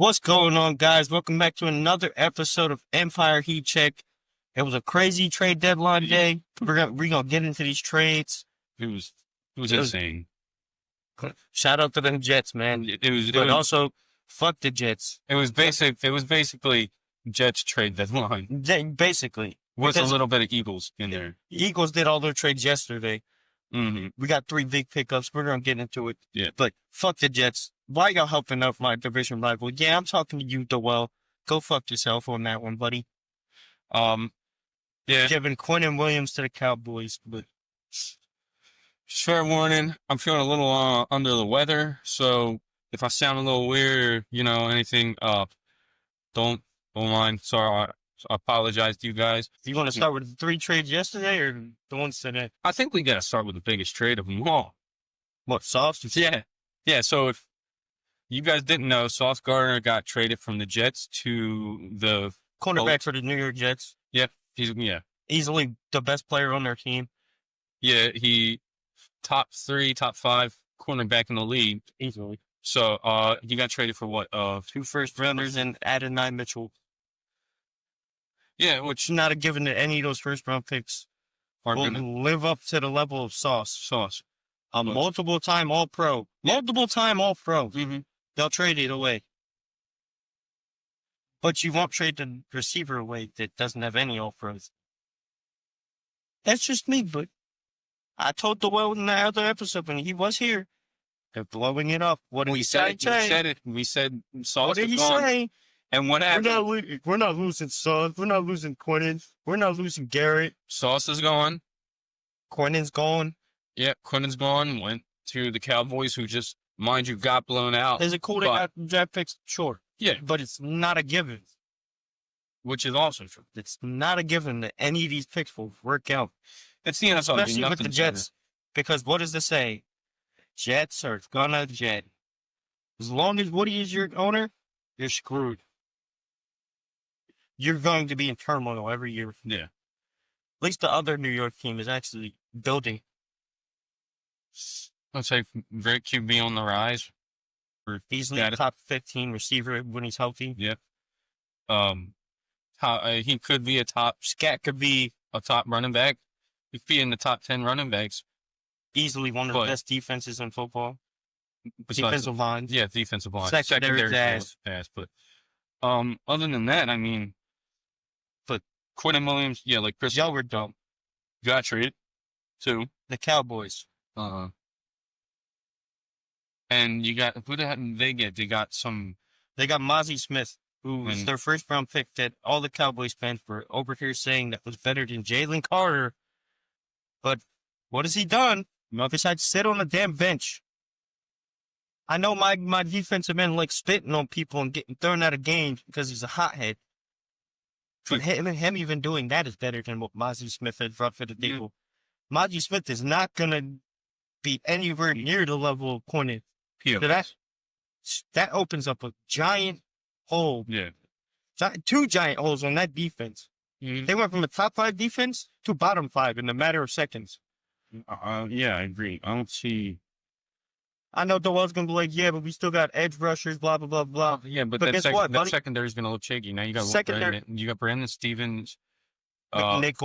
What's going on, guys? Welcome back to another episode of Empire Heat Check. It was a crazy trade deadline day. We're gonna get into these trades. It was insane. Shout out to them Jets, man. But also, fuck the Jets. It was basically Jets trade deadline Basically, with a because little bit of Eagles in there. Eagles did all their trades yesterday. Mm-hmm. We got 3 big pickups. We're gonna get into it. Yeah. But fuck the Jets. Why y'all helping out my division rival? Yeah, I'm talking to you, Dowell. Go fuck yourself on that one, buddy. Yeah. Giving Quinn Williams to the Cowboys, but Fair warning, I'm feeling a little under the weather, so if I sound a little weird, anything, don't mind. Sorry, I apologize to you guys. you want to start with the 3 trades yesterday or the ones today? I think we gotta start with the biggest trade of them all. What, Sauce? Yeah. So if you guys didn't know, Sauce Gardner got traded from the Jets to the Cornerback for the New York Jets. Yeah. Easily the best player on their team. Yeah, he top 5 cornerback in the league. Easily. So he got traded for what? 2 first rounders and added 9 Mitchell. Yeah, Which not a given that any of those first round picks will live up to the level of Sauce. A multiple time All Pro. Mm-hmm. They'll trade it away. But you won't trade the receiver away that doesn't have any All Pros. That's just me, but I told the world in the other episode when he was here. They're blowing it up. What did he say? We said Sauce What did he was gone. say? And what happened? We're not losing Sauce. We're not losing Quinnen. We're not losing Garrett. Sauce is gone. Quinnen's gone. Yeah, Quinnen's gone. Went to the Cowboys, who just, mind you, got blown out. There's a cool draft picks, sure. Yeah. But it's not a given. Which is also true. It's not a given that any of these picks will work out. It's the NFL. Especially with the Jets. Because what does it say? Jets are gonna jet. As long as Woody is your owner, you're screwed. You're going to be in turmoil every year. Yeah. At least the other New York team is actually building. Let's say great QB on the rise. Easily top 15 receiver when he's healthy. Yeah. He could be Scat could be a top running back. He could be in the top 10 running backs. Easily one of the best defenses in football. Defensive line. Yeah, defensive line. Secondary ass. But other than that, I mean, but Quinn Williams, yeah, like Chris Y'all were dumb. Got traded to the Cowboys. And you got, who did they get? They got Mozzie Smith, who was their first round pick that all the Cowboys fans were over here saying that was better than Jalen Carter. But what has he done? Besides sit on the damn bench. I know my defensive men like spitting on people and getting thrown out of games because he's a hothead. But him even doing that is better than what Mozzie Smith had brought for the table. Mozzie Smith is not going to be anywhere near the level of Quinnen. Yeah. So that opens up a giant hole. Yeah. 2 giant holes on that defense. Mm-hmm. They went from a top 5 defense to bottom 5 in a matter of seconds. Yeah, I agree. I don't see. I know Dowell's going to be like, yeah, but we still got edge rushers, blah, blah, blah, blah. Yeah, but guess what, that secondary is going to look shaky. Now you got Brandon Stevens, Nick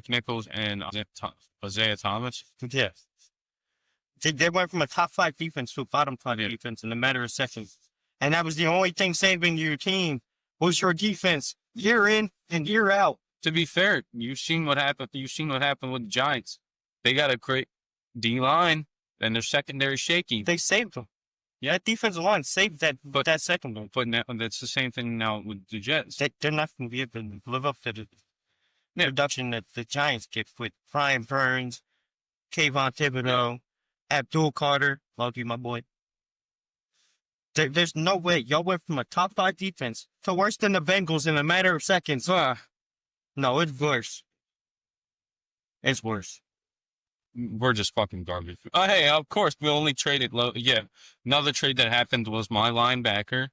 Nichols, and Isaiah Thomas. Yeah. They went from a top 5 defense to a bottom 5 defense in a matter of seconds. And that was the only thing saving your team was your defense year in and year out. To be fair, you've seen what happened. You've seen what happened with the Giants. They got a great D-line, and their secondary shaky. They saved them. Yeah, that defensive line saved that second one. But now, that's the same thing now with the Jets. They're not going to be able to live up to the production that the Giants get with Brian Burns, Kayvon Thibodeau, Abdul Carter. Love you, my boy. There's no way. Y'all went from a top 5 defense to worse than the Bengals in a matter of seconds. No, it's worse. It's worse. We're just fucking garbage. Hey, of course, we only traded another trade that happened was my linebacker,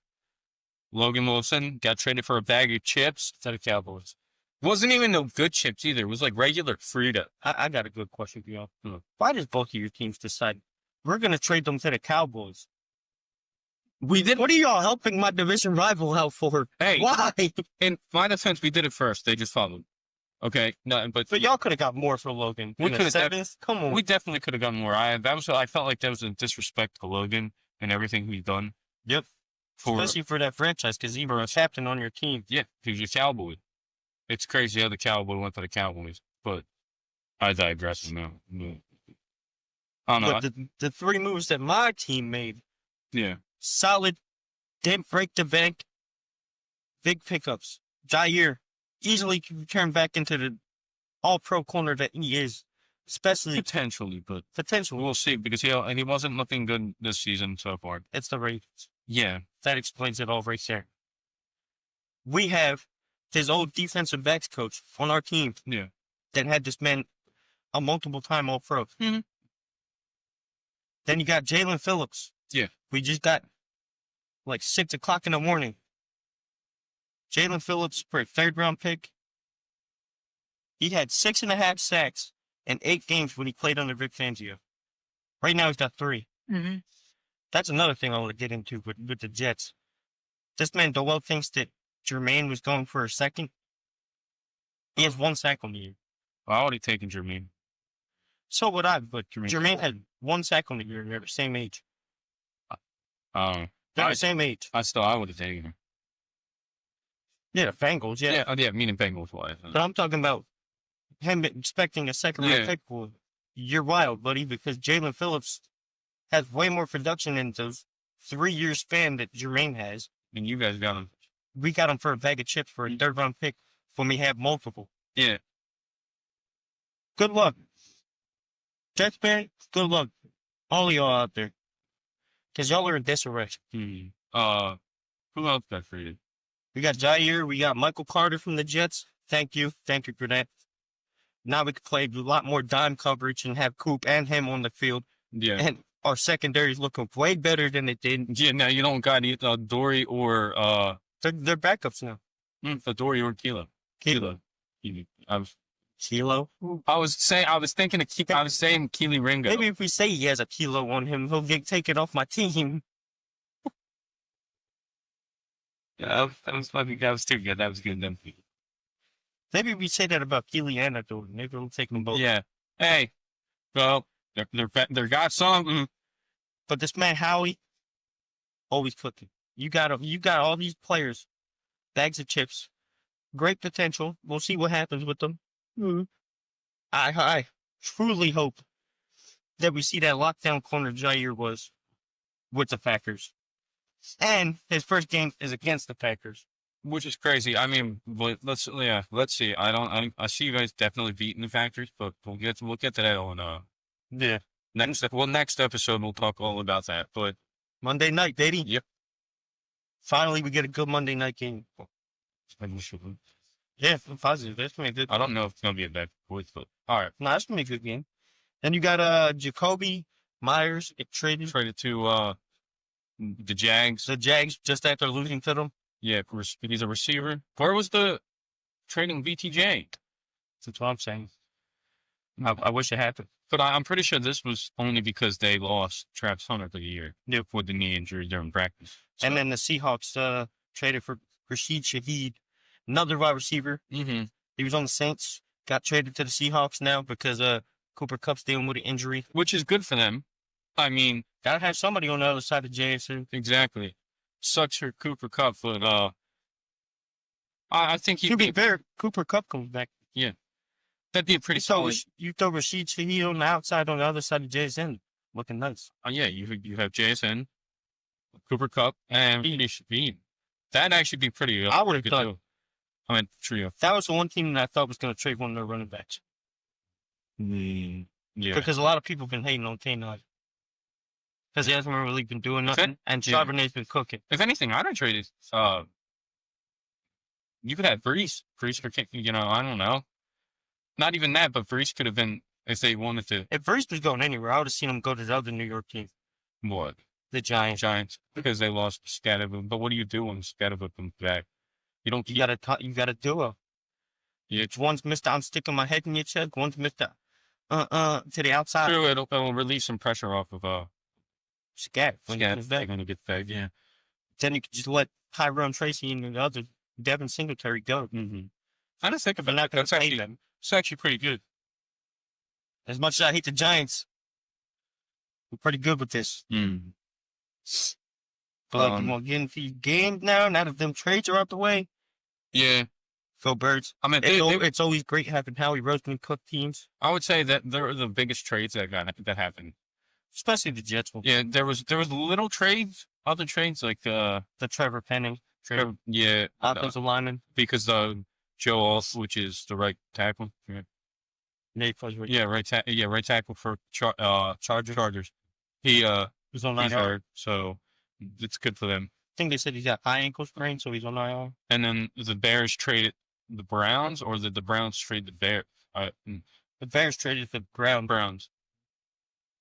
Logan Wilson, got traded for a bag of chips to the Cowboys. Wasn't even no good chips either. It was like regular Frito. I got a good question for y'all. Why does both of your teams decide we're going to trade them to the Cowboys? We did. What are y'all helping my division rival out for? Hey, Why? in my defense, we did it first. They just followed. Okay, no, but Y'all could have got more for Logan. We In the coulda def- seventh? Come on. we definitely could have gotten more. I felt like that was a disrespect to Logan and everything he's done. Yep. For Especially for that franchise, because he was a captain on your team. yeah, he's a Cowboy. It's crazy how the Cowboy went to the Cowboys, but I digress now. I don't know. But the three moves that my team made, Yeah, solid, didn't break the bank, big pickups. Jair easily can turn back into the all-pro corner that he is, especially potentially, but potential. we'll see because he wasn't looking good this season so far. It's the Ravens. Yeah, That explains it all right there. We have his old defensive backs coach on our team yeah. that had this man a multiple-time All-Pro. Mhm. Then you got Jalen Phillips. Yeah. We just got like 6 o'clock in the morning. Jalen Phillips for a third-round pick. He had 6.5 sacks in 8 games when he played under Vic Fangio. Right now he's got 3. Mm-hmm. That's another thing I want to get into with the Jets. This man Doel thinks that Jermaine was going for a second. He has 1 sack on the year. I already taken Jermaine. So would I, but Jermaine had 1 sack on the year. They're the same age. They're the same age. I would have taken him. Yeah, the Bengals, yeah. Yeah, meaning Bengals wise. But I'm talking about him expecting a second-round pick. Well, you're wild, buddy, because Jalen Phillips has way more production in those 3-year span that Jermaine has. And you guys got him. We got him for a bag of chips for a third-round pick when we have multiple. Yeah. Good luck. Jets fan, good luck. All of y'all out there. Because y'all are in disarray. Who else got traded? We got Jair. We got Michael Carter from the Jets. Thank you. Thank you for that. Now we can play a lot more dime coverage and have Coop and him on the field. Yeah. And our secondary is looking way better than it did. Yeah, now you don't got either Dory or They're backups now. Dory or Kilo. Kilo. Kilo? I was thinking I was saying Keely Ringo. Maybe if we say he has a kilo on him, he'll get taken off my team. Yeah, that was funny. That was too good. That was good. Maybe we say that about Keely and Adore. Maybe we'll take them both. Yeah. Hey, well, they're got something. But this man Howie, always cooking. You got all these players, bags of chips, great potential. We'll see what happens with them. I truly hope that we see that lockdown corner Jair was with the Packers, and his first game is against the Packers. Which is crazy. I mean, let's see. I see you guys definitely beating the Packers, but we'll get to that on next episode we'll talk all about that. But Monday night, baby. Yep. Finally, we get a good Monday night game. Yeah, I'm positive. That's gonna be good. I don't know if it's gonna be a bad voice, but all right. No, that's gonna be a good game. Then you got Jacoby Myers traded to the Jags. the Jags just after losing to them. Yeah, he's a receiver. Where was the trading VTJ? That's what I'm saying. I wish it happened. But I'm pretty sure this was only because they lost Travis Hunter for the year. Yep. With the knee injury during practice. So. And then the Seahawks traded for Rashid Shaheed, another wide receiver. Mm-hmm. He was on the Saints, got traded to the Seahawks now because Cooper Kupp's dealing with an injury. Which is good for them. I mean, gotta have somebody on the other side of JSN. Exactly. Sucks for Cooper Kupp, but I think to be fair, Cooper Kupp comes back. Yeah. That'd be a pretty solid. You throw Rashid Shaheed on the outside on the other side of JSN. Looking nice. Yeah, you have JSN, Cooper Kupp, and Shaheed. That'd actually be pretty I would have thought. I mean, trio. That was the one team that I thought was going to trade one of their running backs. Yeah. Because a lot of people have been hating on Kane. Because he hasn't really been doing nothing, and Charbonnet's been cooking. If anything, I'd have traded. You could have Brees. Brees for, I don't know. Not even that, but Brees could have been if they wanted to. If Brees was going anywhere, I would have seen him go to the other New York team. What? The Giants. Because they lost Scatterwood. But what do you do when Scatterwood comes back? You don't. You got a duo. Yeah. One's Mr. I'm sticking my head in your check. One's Mr. To the outside. True, it'll release some pressure off of Scat. Scat. They're gonna get back. Yeah. then you could just let Tyrone Tracy and the other Devin Singletary go. Mm-hmm. I just think They're about not it. going That's to pay actually, them. it's actually pretty good. As much as I hate the Giants, we're pretty good with this. Mm. But like, you want to get into these games now that them trades are out the way? Yeah. Go Birds. I mean, It's always great having Howie Roseman cook teams, I would say that they're the biggest trades that happened. especially the Jets. Yeah, there was little trades, other trades like The Trevor Penning trade, offensive lineman. because Joe Alt, which is the right tackle. Yeah, Nate plays right. right tackle for Chargers. He He's on he's IR. hurt, so it's good for them. I think they said he's got high ankle sprain, so he's on IR. And then the Bears traded the Browns, or did the Browns trade the Bears? The Bears traded for Browns.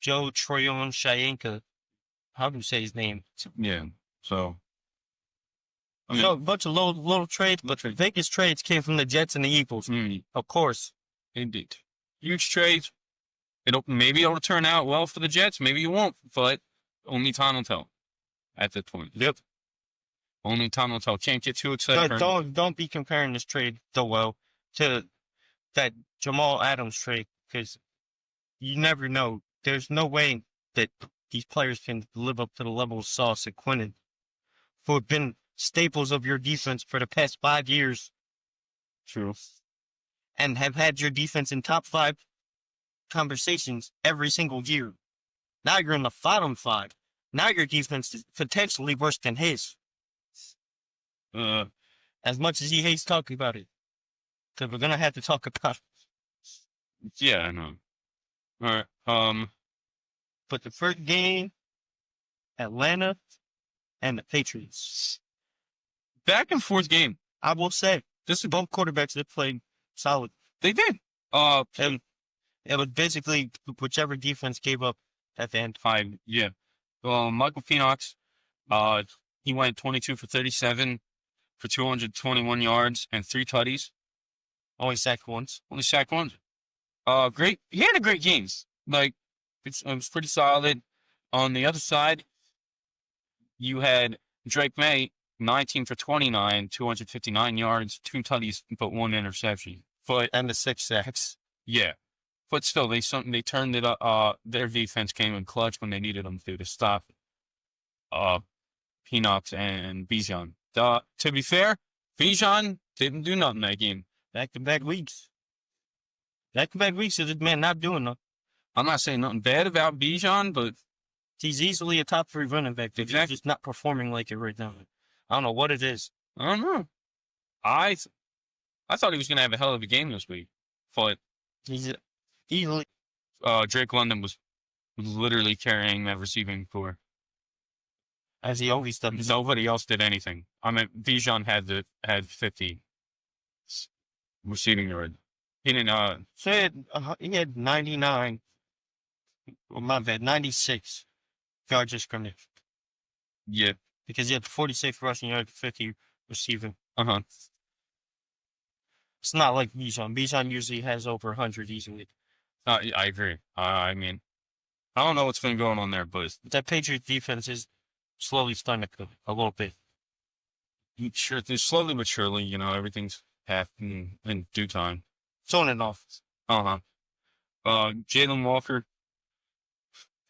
Joe Troyon Shayenka. How do you say his name? Yeah. So. I A bunch of little trades, but the biggest trades came from the Jets and the Eagles. Of course. Indeed. Huge trades. Maybe it'll turn out well for the Jets. Maybe it won't, but only time will tell at this point. Yep. Only time will tell. Can't get too excited. Don't be comparing this trade, to that Jamal Adams trade, because you never know. There's no way that these players can live up to the level of Sauce and Quinnen, who have been staples of your defense for the past 5 years. True. And have had your defense in top 5 conversations every single year. Now you're in the bottom 5. Now your defense is potentially worse than his. As much as he hates talking about it, because we're gonna have to talk about it. Yeah, I know. All right. But the first game, Atlanta and the Patriots. Back and forth game. I will say, this is both quarterbacks that played solid. They did. And it was basically whichever defense gave up at the end. Yeah. Michael Penix, he went 22 for 37 for 221 yards and 3 tutties. Only sacked once. Great. He had a great game. Like, it was pretty solid. On the other side, you had Drake May, 19 for 29, 259 yards, 2 tutties, but 1 interception. And the 6 sacks. Yeah. But still, they turned it up. Their defense came in clutch when they needed them to stop Penix and Bijan. To be fair, Bijan didn't do nothing that game. Back-to-back weeks. Back-to-back weeks is this man not doing nothing. I'm not saying nothing bad about Bijan, but he's easily a top 3 running back. Exactly. He's just not performing like it right now. I don't know what it is. I don't know. I thought he was going to have a hell of a game this week, but he's easily. Drake London was literally carrying that receiving core. As he always does. Nobody else did anything. I mean, Bijan had 50 receiving yards. He didn't. He had 99. Well, my bad, 96 yards of scrimmage. Yeah. Because he had 46 rushing yards, 50 receiving. It's not like Bijan. Bijan usually has over 100 easily. I agree. I mean, I don't know what's been going on there, but that Patriots defense is slowly starting to cook a little bit. Sure, slowly but surely, everything's happening in due time. It's on and off. Jalen Walker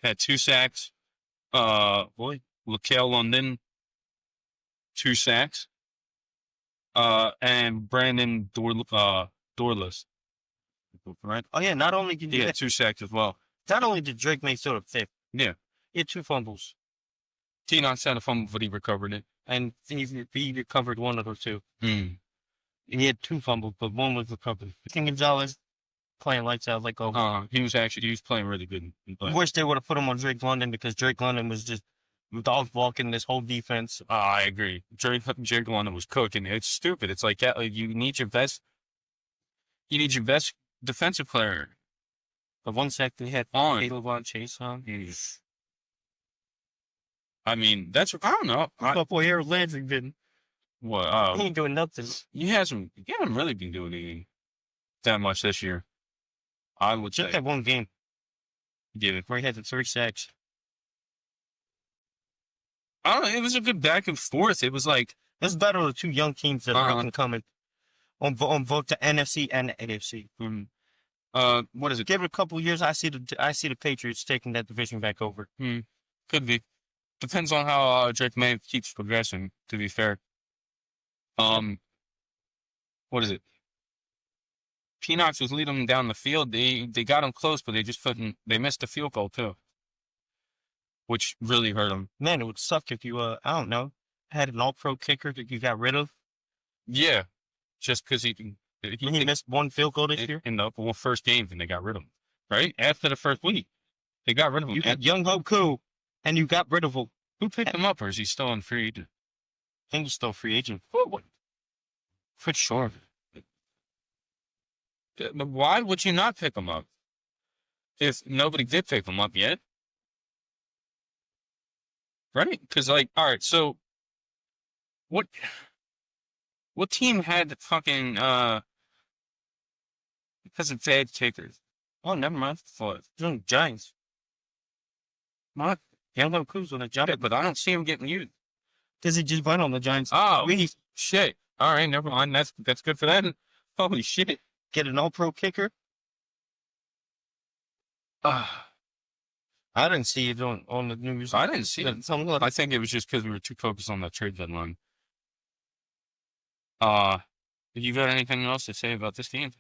had 2 sacks. Laquel London, 2 sacks. And Brandon Dorless. Right? Oh, yeah, not only did he had 2 sacks as well. Not only did Drake make sort of 5th. Yeah. He had 2 fumbles. T-Knox had a fumble, but he recovered it. And he recovered 1 of those 2. He had 2 fumbles, but 1 was recovered. King Gonzalez playing lights out like he was playing really good. I wish they would have put him on Drake London, because Drake London was just dog walking this whole defense. I agree. Drake London was cooking. It's stupid. It's like you need your best defensive player. The 1 sack they had on Caleb Chase on. I mean, I don't know. That boy Harold Landry didn't. What? He ain't doing nothing. He hasn't really been doing anything that much this year. I would just say. that 1 game. Yeah. Where he had the 3 sacks. I don't know. It was a good back and forth. It was like This battle of two young teams that are up and coming on both the NFC and the AFC. what is it? Give it a couple years, I see the Patriots taking that division back over. Could be. Depends on how Drake May keeps progressing. To be fair. What is it? Peanuts was leading them down the field. They got them close, but they just couldn't. They missed the field goal too, which really hurt them. Man, it would suck if you I don't know, had an All-Pro kicker that you got rid of. Yeah, just because he missed one field goal this year in the first game, and they got rid of him. Right after the first week, they got rid of him. You had Young Hoku, and you got rid of him. Who picked him up, or is he still on free agent? I think he's still a free agent. For sure. But why would you not pick him up if nobody did pick him up yet? Right? Because, like, all right, so what team had the fucking because of bad kickers? Oh, never mind. What? The Giants. What? Young Hoku's on the Giants. But I don't see him getting used. Because he just went on the Giants. Oh, shit. All right, never mind. That's good for that. Holy shit. Get an All-Pro kicker. I didn't see it on the news. I didn't see it. I think it was just because we were too focused on that trade deadline. You got anything else to say about this team?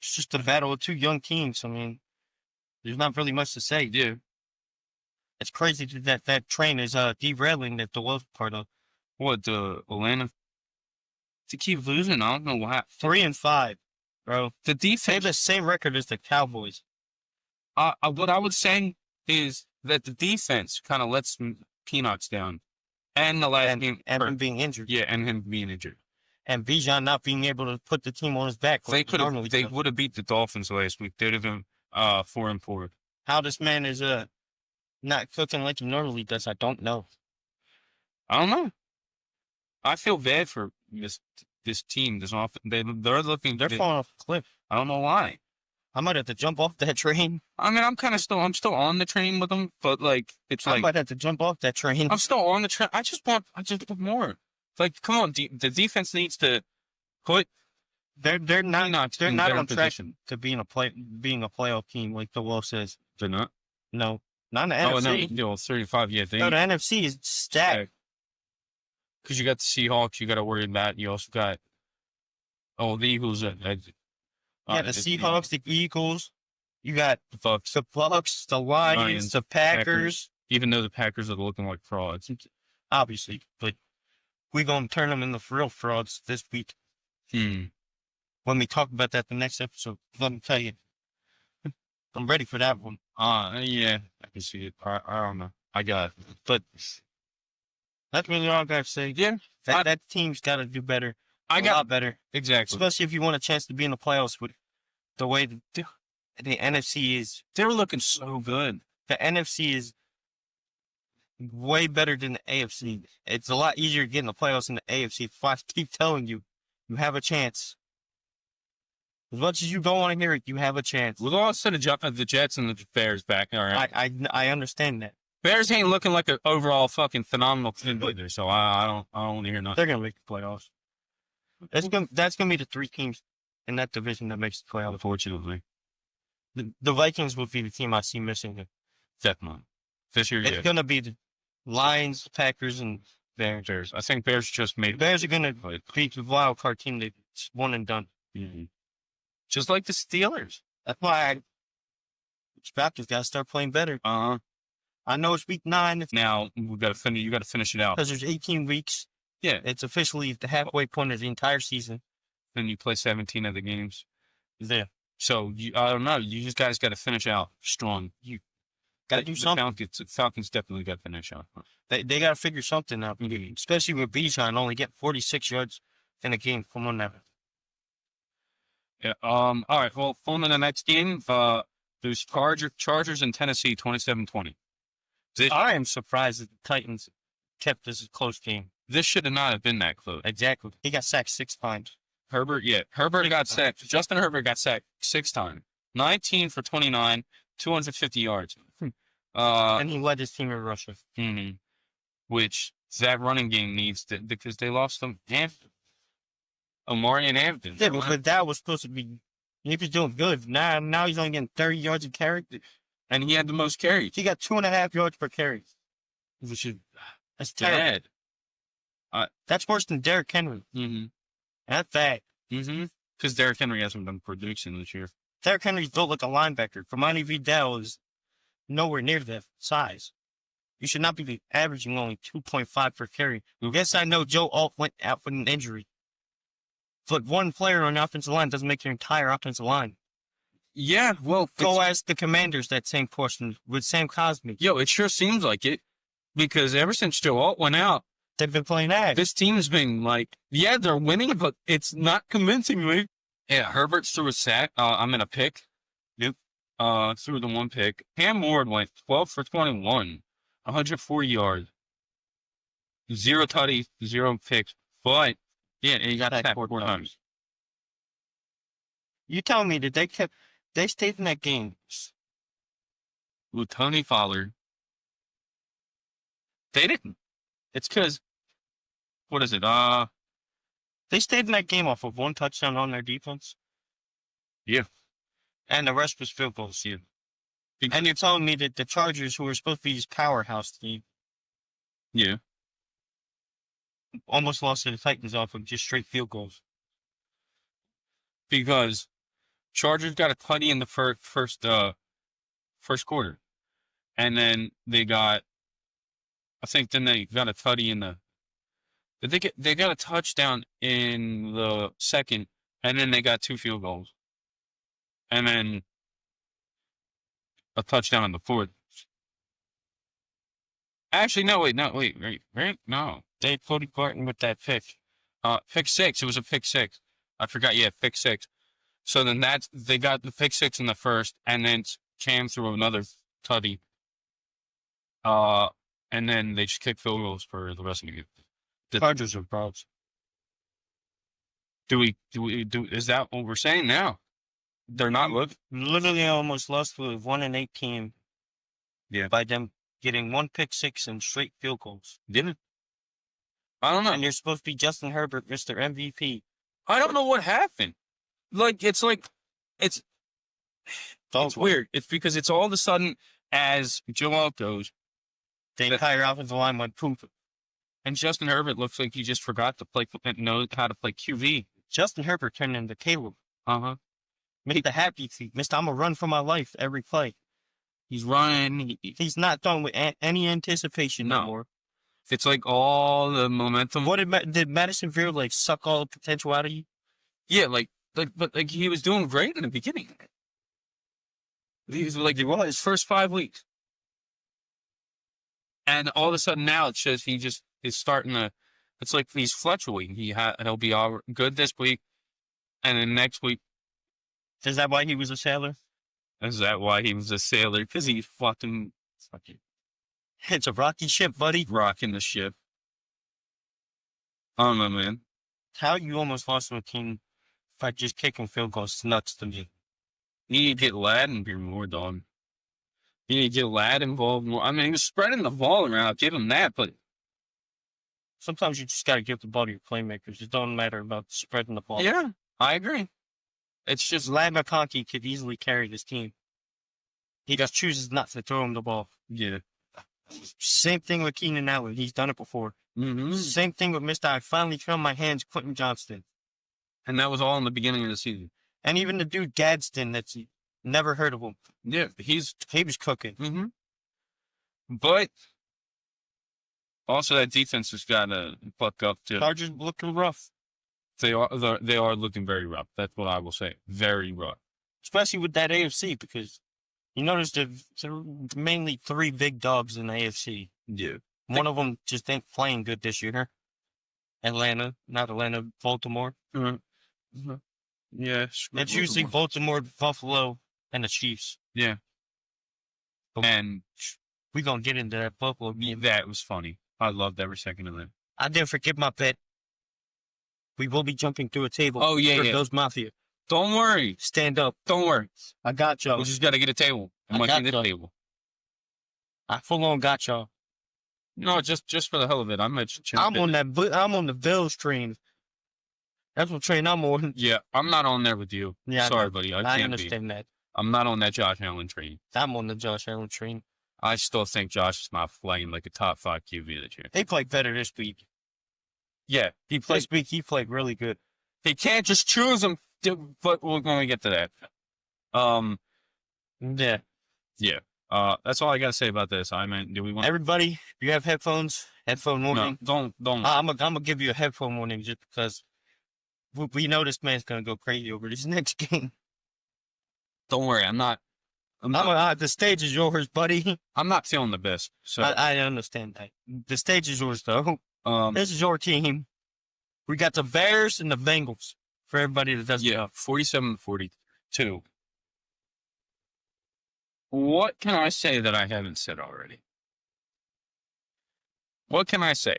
It's just a battle of two young teams. I mean, there's not really much to say, dude. It's crazy that train is derailing that the Wolves part of. What, the Atlanta? To keep losing, I don't know what. 3-5, bro. The defense. They have the same record as the Cowboys. What I would say is that the defense kind of lets Peanuts down. And the last game. And him being injured. Yeah, and him being injured. And Bijan not being able to put the team on his back. They would have beat the Dolphins last week. They'd have been 4-4. How this man is not cooking like he normally does, I don't know. I don't know. I feel bad for this team. They're falling off a cliff. I don't know why. I might have to jump off that train. I mean, I'm still on the train with them, but like I might have to jump off that train. I'm still on the train. I just want more. Like, come on, the defense needs to put. They're not on track to being a playoff team like the Wolf says. They're not. No, not in the NFC. No, 35. Yeah, no, the NFC is stacked. Because you got the Seahawks, you got to worry about. You also got the Eagles. The Seahawks, the Eagles. You got the Bucks, the Lions, the Packers. Even though the Packers are looking like frauds, obviously, but we're gonna turn them into real frauds this week. When we talk about that the next episode, let me tell you, I'm ready for that one. Yeah, I can see it. I don't know. I got it. But that's really all I gotta say. Yeah, that team's got to do better. A lot better. Exactly. Especially if you want a chance to be in the playoffs with the way the NFC is. They're looking so good. The NFC is way better than the AFC. It's a lot easier to get in the playoffs in the AFC. If I keep telling you, you have a chance. As much as you don't want to hear it, you have a chance. With all said and done, the Jets and the Bears back. All right. I understand that. Bears ain't looking like an overall fucking phenomenal team either, so I don't want to hear nothing. They're gonna make the playoffs. That's gonna be the three teams in that division that makes the playoffs. Unfortunately, the Vikings will be the team I see missing. Definitely. This year, it's gonna be the Lions, Packers, and Bears. I think Bears just made. The Bears are gonna beat the wild card team. They've one and done. Mm-hmm. Just like the Steelers. That's why Falcons got to start playing better. I know it's week 9. Now we got to finish. You got to finish it out because there's 18 weeks. Yeah, it's officially the halfway point of the entire season. Then you play 17 of the games. Yeah. So I don't know. You just guys got to finish out strong. You got to do something. Falcons definitely got to finish out. They got to figure something out. Mm-hmm. Especially with Bijan only getting 46 yards in a game. Come on now. Yeah. All right. Well, on to the next game. There's Chargers in Tennessee, 27-20. I am surprised that the Titans kept this a close game. This should have not have been that close. Exactly. He got sacked 6 times. Herbert got sacked. Justin Herbert got sacked 6 times. 19 for 29, 250 yards. And he led his team in rushing. Mm-hmm. which that running game needs to, because they lost them. Omari and Hampton. Yeah, but that was supposed to be. He was doing good. Now he's only getting 30 yards of carry. And he had the most carries. He got 2.5 yards per carry. Which is That's terrible. bad. That's worse than Derrick Henry. Mm-hmm. That's bad. Mm-hmm. Because Derrick Henry hasn't been producing this year. Derrick Henry's built like a linebacker. Kamani Vidal is nowhere near that size. You should not be averaging only 2.5 per carry. Yes, I know Joe Alt went out with an injury. But one player on the offensive line doesn't make your entire offensive line. Yeah, well, Go ask the Commanders that same question with Sam Cosmi. Yo, it sure seems like it. Because ever since Joe Alt went out, They've been playing ass. this team's been like, yeah, they're winning, but it's not convincingly. Yeah, Herbert's threw a sack. I'm in a pick. Yep. Threw the one pick. Cam Ward went 12 for 21, 140 yards, 0 tutties, 0 picks. But yeah, he got sacked 4 times. You telling me that they stayed in that game? With Tony Fowler, they didn't. It's because, what is it? They stayed in that game off of one touchdown on their defense. Yeah. And the rest was field goals. Yeah. And you're telling me that the Chargers, who were supposed to be this powerhouse team, Yeah. almost lost to the Titans off of just straight field goals. Because Chargers got a tutty in the first quarter. And then they got, I think then they got a tutty in the, they got a touchdown in the second, and then they got 2 field goals. And then a touchdown in the fourth. Actually, no, wait, no. They had Cody Barton with that pick. Pick 6. It was a pick 6. I forgot. Yeah, pick 6. So then they got the pick 6 in the first, and then Cam threw another tutty. And then they just kicked field goals for the rest of the game. The Chargers are probs. Is that what we're saying now? They're not Literally almost lost to a 1-8 team. Yeah. By them getting 1 pick 6 and straight field goals. Didn't. I don't know. And you're supposed to be Justin Herbert, Mr. MVP. I don't know what happened. It's weird. It's because it's all of a sudden, as Joel goes, the entire offensive line went poof. And Justin Herbert looks like he just forgot to know how to play QB. Justin Herbert turned into Caleb. Uh-huh. Made the happy feet. Mr. I'm going to run for my life every play. He's running. He's not done with any anticipation no more. It's like all the momentum. What did Madison Veer suck all the potential out of you? Yeah, but he was doing great in the beginning. He was his first 5 weeks. And all of a sudden now it's just he just is starting to. It's like he's fluctuating. He'll be all good this week, and then next week. Is that why he was a sailor? Is that why he was a sailor? Because he's fucking. It's a rocky ship, buddy. Rocking the ship. I don't know, man. How you almost lost to a team by just kicking field goals is nuts to me. You need to get Ladd in here more, dog. You need to get Ladd involved more. I mean, he was spreading the ball around. I'll give him that, but sometimes you just got to give the ball to your playmakers. It don't matter about spreading the ball. Yeah, I agree. It's just Ladd McConkey could easily carry this team. He just chooses not to throw him the ball. Yeah. Same thing with Keenan Allen. He's done it before. Mm-hmm. Same thing with Mr. I finally found my hands, Quentin Johnston. And that was all in the beginning of the season. And even the dude Gadsden, that's never heard of him. Yeah, he was cooking. Mm-hmm. But also that defense has got to fuck up too. Chargers looking rough. They are looking very rough. That's what I will say. Very rough. Especially with that AFC, because you notice there's mainly 3 big dogs in the AFC. Yeah. One of them just ain't playing good this year. Baltimore. Mm-hmm. Mm-hmm. Yeah. It's usually Baltimore, Buffalo, and the Chiefs. Yeah. And we're going to get into that Buffalo game. That was funny. I loved every second of that. I didn't forget my bet. We will be jumping through a table. Oh, yeah, for yeah. Those Mafia. Don't worry. Stand up. Don't worry. I got y'all. We just got to get a table. I got the table. I full on got y'all. No, just for the hell of it, I might I'm on that. I'm on the Bills train. That's what train I'm on. Yeah, I'm not on there with you. Yeah, Sorry, buddy. I can't be. understand that. I'm not on that Josh Allen train. I'm on the Josh Allen train. I still think Josh is not playing like a top 5 QB this year. They played better this week. Yeah, This week he played really good. They can't just choose him, but we're going to get to that. Yeah. Yeah. That's all I got to say about this. I mean, do we want Everybody, if you have headphones, headphone warning. No, don't. I'm gonna give you a headphone warning just because we know this man's gonna go crazy over this next game. Don't worry. I'm not. The stage is yours, buddy. I'm not feeling the best. So I understand that. The stage is yours, though. This is your team. We got the Bears and the Bengals for everybody that doesn't know. 47-42. What can I say that I haven't said already? What can I say?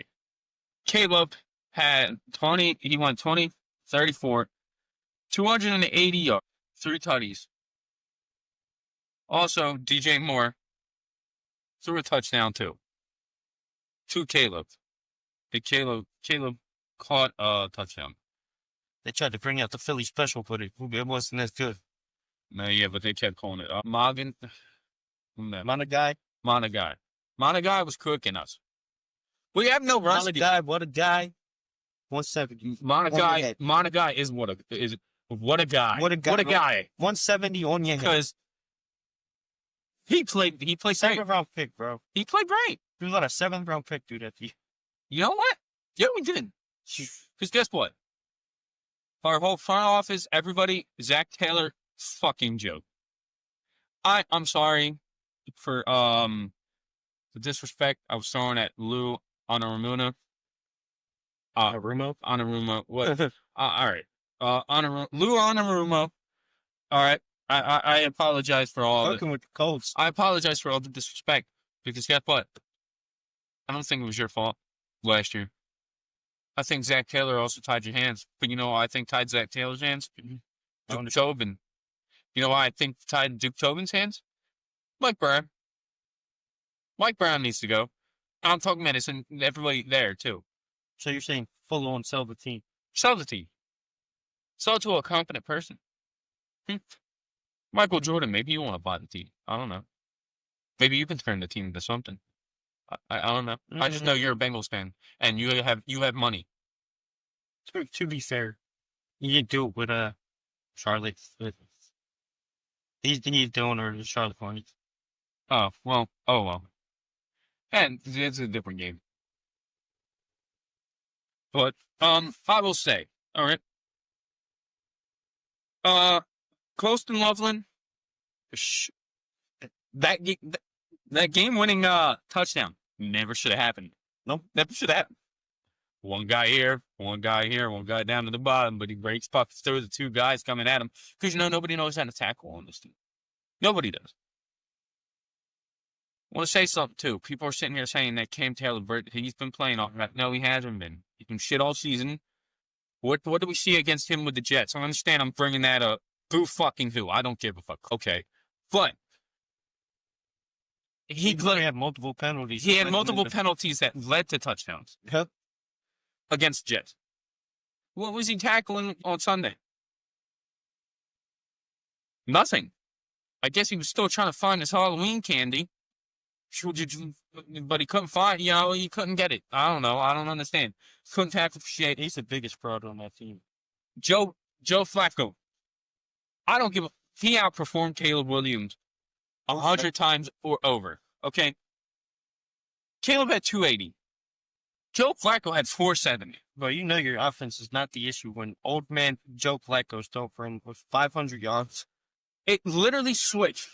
Caleb had 20. He went 20, 34, 280 yards, 3 tutties. Also, DJ Moore threw a touchdown too. To Caleb. Caleb caught a touchdown. They tried to bring out the Philly special, but it wasn't as good. No, yeah, but they kept calling it. Monagai. Monagai was cooking us. We have no run. What a guy. 170. Monagai is what a guy. What a guy. 170 on your head. Because he played great. 7th round pick, bro. He played great. We let a 7th round pick do that to you. You know what? Yeah, we did. Because guess what? Our whole front office, everybody, Zach Taylor, fucking joke. I'm sorry for the disrespect I was throwing at Lou Anarumo. Anarumo. What? All right. Lou Anarumo. All right. I apologize for all Working with the Colts. I apologize for all the disrespect because guess what? I don't think it was your fault last year. I think Zach Taylor also tied your hands. But you know why I think tied Zach Taylor's hands? Duke Tobin. You know why I think tied Duke Tobin's hands? Mike Brown. Mike Brown needs to go. I'm talking medicine. Everybody there, too. So you're saying full on sell the team? Sell the team. Sell to a competent person. Michael Jordan, maybe you want to buy the team. I don't know. Maybe you can turn the team into something. I don't know. I just know you're a Bengals fan and you have money. To be fair, you didn't do it with Charlotte. He's the owner of the Charlotte Hornets. Oh well. And it's a different game. But I will say, all right. Colston Loveland, that game-winning touchdown never should have happened. No, never should have happened. One guy here, one guy down to the bottom, but he breaks pucks through the 2 guys coming at him because nobody knows how to tackle on this team. Nobody does. I want to say something too. People are sitting here saying that Cam Taylor, he's been playing all right. No, he hasn't been. He's been shit all season. What do we see against him with the Jets? I understand I'm bringing that up. Who fucking who? I don't give a fuck. Okay. But he had multiple penalties. He had multiple penalties that led to touchdowns. Yep. Against Jets. What was he tackling on Sunday? Nothing. I guess he was still trying to find his Halloween candy. But he couldn't find, he couldn't get it. I don't know. I don't understand. Couldn't tackle for shit. He's the biggest fraud on that team. Joe Flacco. I don't give a... He outperformed Caleb Williams 100 times or over. Okay? Caleb had 280. Joe Flacco had 470. But you know your offense is not the issue when old man Joe Flacco stole for him with 500 yards. It literally switched.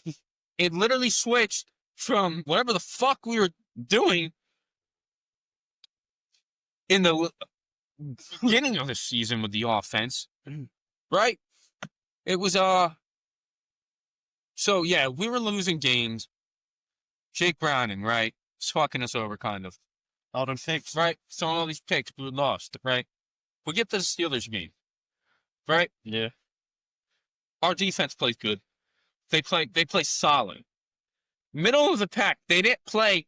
From whatever the fuck we were doing in the beginning of the season with the offense, right? It was, so yeah, we were losing games. Jake Browning, right? Was fucking us over, kind of. All them picks. Right? Throwing all these picks, we lost, right? We get to the Steelers game, right? Yeah. Our defense plays good. They play solid. Middle of the pack, they didn't play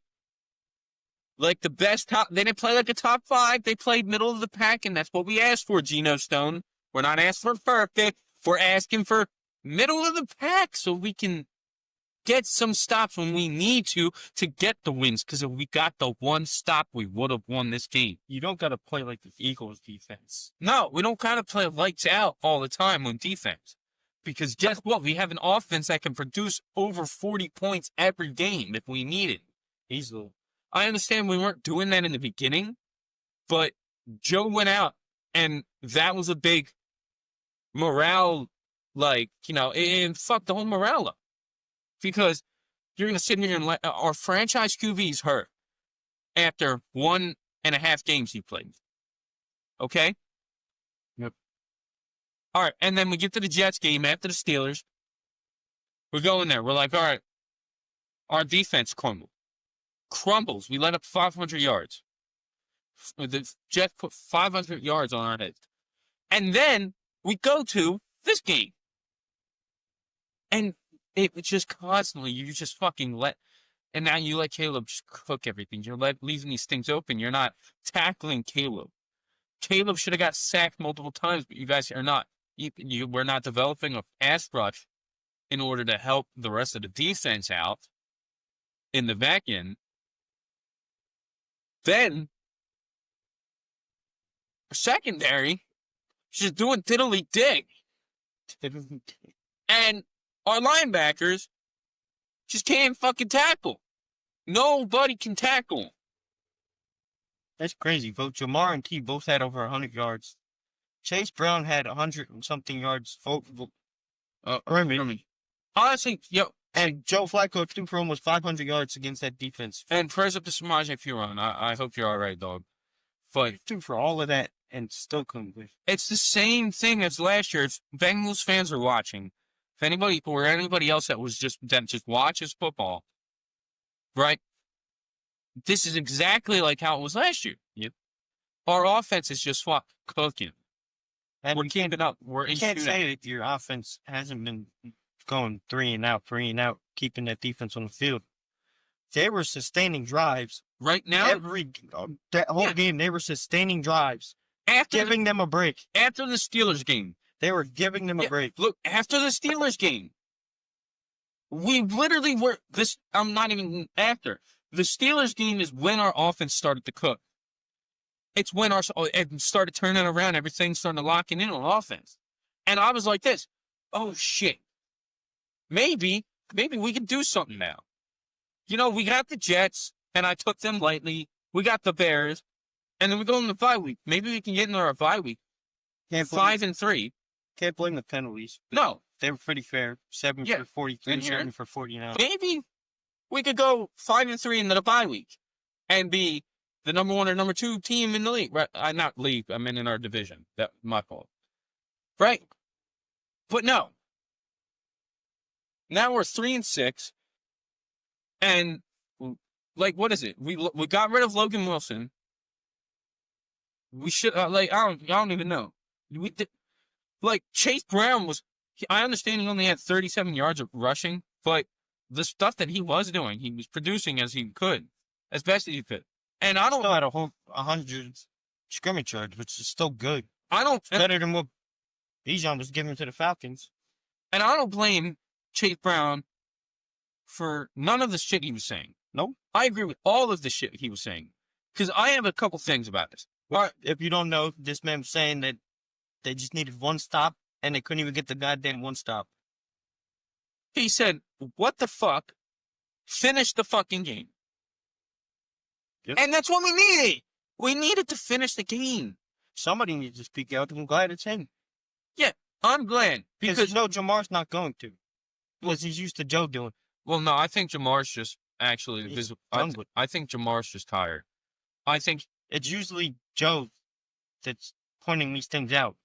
like the best top. They didn't play like a top 5. They played middle of the pack, and that's what we asked for, Geno Stone. We're not asking for perfect. We're asking for middle of the pack so we can get some stops when we need to get the wins. Because if we got the one stop, we would have won this game. You don't got to play like the Eagles defense. No, we don't got to play lights out all the time on defense. Because guess what? We have an offense that can produce over 40 points every game if we need it. Easily. I understand we weren't doing that in the beginning, but Joe went out, and that was a big morale, and fuck the whole morale up. Because you're going to sit here and let our franchise QB's hurt after 1.5 games he played. Okay? Yep. All right, and then we get to the Jets game after the Steelers. We're going there. We're like, all right, our defense crumbles. We let up 500 yards. The Jets put 500 yards on our heads. And then we go to this game. And it was just constantly, you just fucking and now you let Caleb just cook everything. You're leaving these things open. You're not tackling Caleb. Caleb should have got sacked multiple times, but you guys are not. We're not developing a pass rush in order to help the rest of the defense out in the back end. Then, secondary, just doing diddly dig. And our linebackers just can't fucking tackle. Nobody can tackle. That's crazy. Both Jamar and Key both had over 100 yards. Chase Brown had 100 and something yards. Honestly, and Joe Flacco threw for almost 500 yards against that defense. And prayers up to Samaje Perine. I hope you're all right, dog. But threw for all of that and still couldn't win. It's the same thing as last year. If Bengals fans are watching, if anybody or anybody else that just watches football, right? This is exactly like how it was last year. Yep. Our offense is just cooking. And we're keeping up. You can't say that your offense hasn't been going 3 and out, keeping that defense on the field. They were sustaining drives. Right now? That whole game, they were sustaining drives. Giving them a break. After the Steelers game. They were giving them a break. Look, after the Steelers game, we literally were, I'm not even after. The Steelers game is when our offense started to cook. It's when it started turning around. Everything started locking in on offense. And I was like this, oh shit. Maybe we can do something now. We got the Jets, and I took them lightly. We got the Bears, and then we go in the bye week. Maybe we can get into our bye week. 5-3. Can't blame the penalties. No. They were pretty fair. 7 for 43, 7 for 49. Maybe we could go 5-3 into the bye week and be the number 1 or number 2 team in the league. Right? Not league, I mean in our division. That's my fault. Right? But no. Now we're 3-6. And, what is it? We got rid of Logan Wilson. We should, I don't even know. We did, Chase Brown I understand he only had 37 yards of rushing, but the stuff that he was doing, he was producing as he could, as best as he could. And I don't. Still had 100 scrimmage yards, which is still good. It's better than what Bijan was giving to the Falcons. And I don't blame Chase Brown for none of the shit he was saying. No. I agree with all of the shit he was saying. Because I have a couple things about this. Well, if you don't know, this man was saying that they just needed one stop, and they couldn't even get the goddamn one stop. He said, what the fuck? Finish the fucking game. Yep. And that's what we needed. We needed to finish the game. Somebody needs to speak out. I'm glad it's him. Yeah, I'm glad. Because Jamar's not going to. Because he's used to Joe doing. Well, no, I think Jamar's just actually... I think Jamar's just tired. I think... It's usually Joe that's pointing these things out.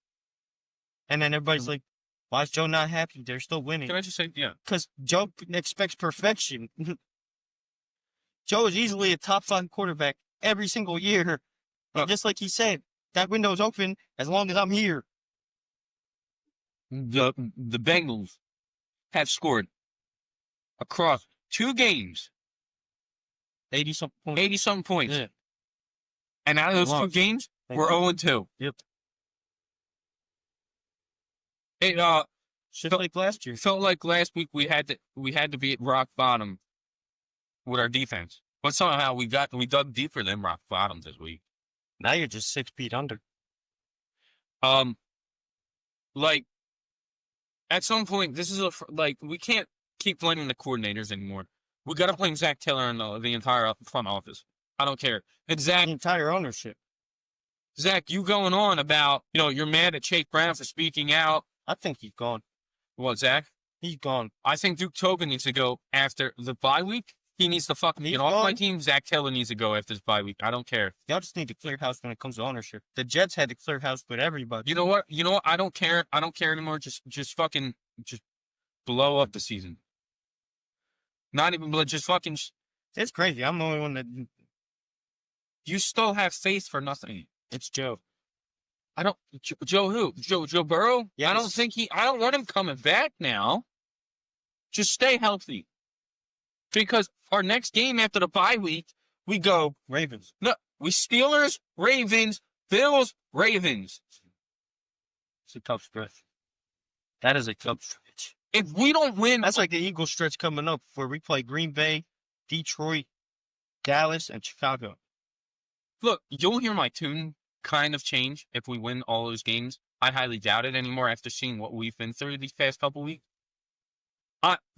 And then everybody's like, why is Joe not happy? They're still winning. Can I just say, yeah. Because Joe expects perfection. Joe is easily a top 5 quarterback every single year. Just like he said, that window's open as long as I'm here. The Bengals have scored across 2 games 80-something points. 80-something points. Yeah. And out of those two games, we're 0-2. Yep. It Just like last year. felt like last week we had to be at rock bottom with our defense, but somehow we dug deeper than rock bottom this week. Now you're just 6 feet under. Like at some point, this is we can't keep blaming the coordinators anymore. We got to blame Zach Taylor and the entire front office. I don't care. It's Zach. The entire ownership. Zach, you going on about, you're mad at Chase Brown for speaking out. I think he's gone. What, Zach? He's gone. I think Duke Tobin needs to go after the bye week. He needs to fucking get off my team. Zach Taylor needs to go after this bye week. I don't care. Y'all just need to clear house when it comes to ownership. The Jets had to clear house with everybody. You know what? I don't care. I don't care anymore. Just fucking blow up the season. Not even just fucking. It's crazy. I'm the only one that. You still have faith for nothing. It's Joe. I don't. Joe who? Joe Burrow? Yeah. I don't want him coming back now. Just stay healthy. Because our next game after the bye week, we go Ravens. No, we Steelers, Ravens, Bills, Ravens. It's a tough stretch. That is a tough stretch. If we don't win, that's like the Eagles stretch coming up where we play Green Bay, Detroit, Dallas, and Chicago. Look, you'll hear my tune kind of change if we win all those games. I highly doubt it anymore after seeing what we've been through these past couple weeks.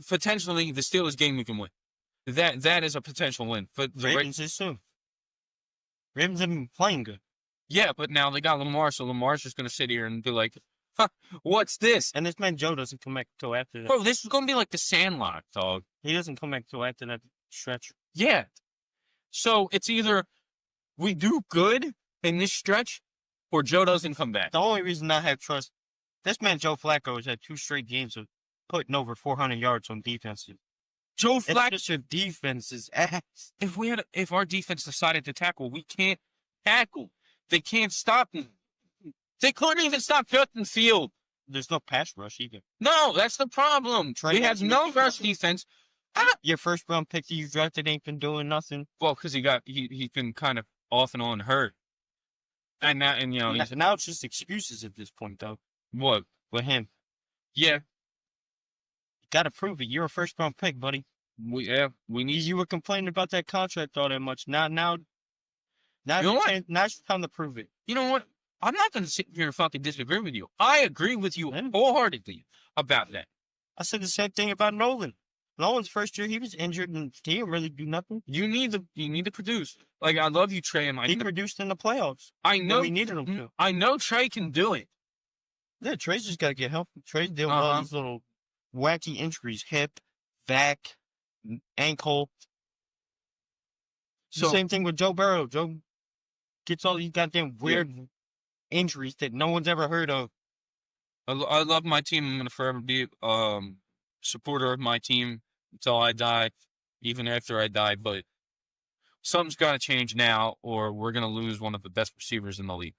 Potentially, the Steelers game we can win. That is a potential win. But the Ravens is soon. Ravens have been playing good. Yeah, but now they got Lamar, so Lamar's just going to sit here and be like, what's this? And this man Joe doesn't come back till after that. Bro, this is going to be like the Sandlot, dog. He doesn't come back till after that stretch. Yeah. So it's either we do good in this stretch or Joe doesn't come back. The only reason I have trust, this man Joe Flacco has had 2 straight games of putting over 400 yards on defense. Joe Flacco. It's just your defense is ass. If our defense decided to tackle, we can't tackle. They can't stop him. They couldn't even stop Justin Field. There's no pass rush either. No, that's the problem. We have no rush defense. Your first round pick that you drafted ain't been doing nothing. Well, because he's been kind of off and on hurt. And now now it's just excuses at this point though. What? With him. Yeah. Got to prove it. You're a first round pick, buddy. We need. You were complaining about that contract all that much. Now, it's time to prove it. You know what? I'm not going to sit here and fucking disagree with you. I agree with you wholeheartedly about that. I said the same thing about Nolan. Nolan's first year, he was injured and he didn't really do nothing. You need to produce. Like, I love you, Trey. And he produced in the playoffs. I know we needed him to. I know Trey can do it. Yeah, Trey's just got to get help. Trey's dealing with all these little wacky injuries: hip, back, ankle. So same thing with Joe Burrow. Joe gets all these goddamn weird injuries that no one's ever heard of. I love my team. I'm gonna forever be supporter of my team until I die, even after I die. But something's got to change now, or we're gonna lose one of the best receivers in the league.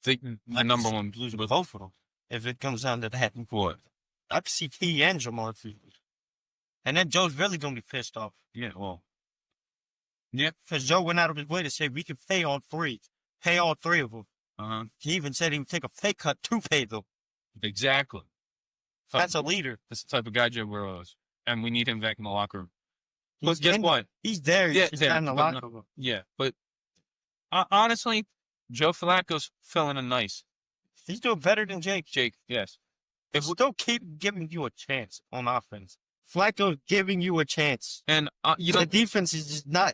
The number one. Lose with both of them. If it comes down to that, what? I can see T and Jamar Fields. And then Joe's really going to be pissed off. Yeah, well. Yeah. Because Joe went out of his way to say we can pay all 3. Pay all 3 of them. Uh-huh. He even said he would take a pay cut to pay them. Exactly. That's a leader. That's the type of guy Joe Burrow is. And we need him back in the locker room. But guess what? He's there. He's just not in the locker room. Yeah, but honestly, Joe Flacco's feeling a nice. He's doing better than Jake. Jake, yes. If we don't keep giving you a chance on offense, Flacco's giving you a chance. And the defense is just not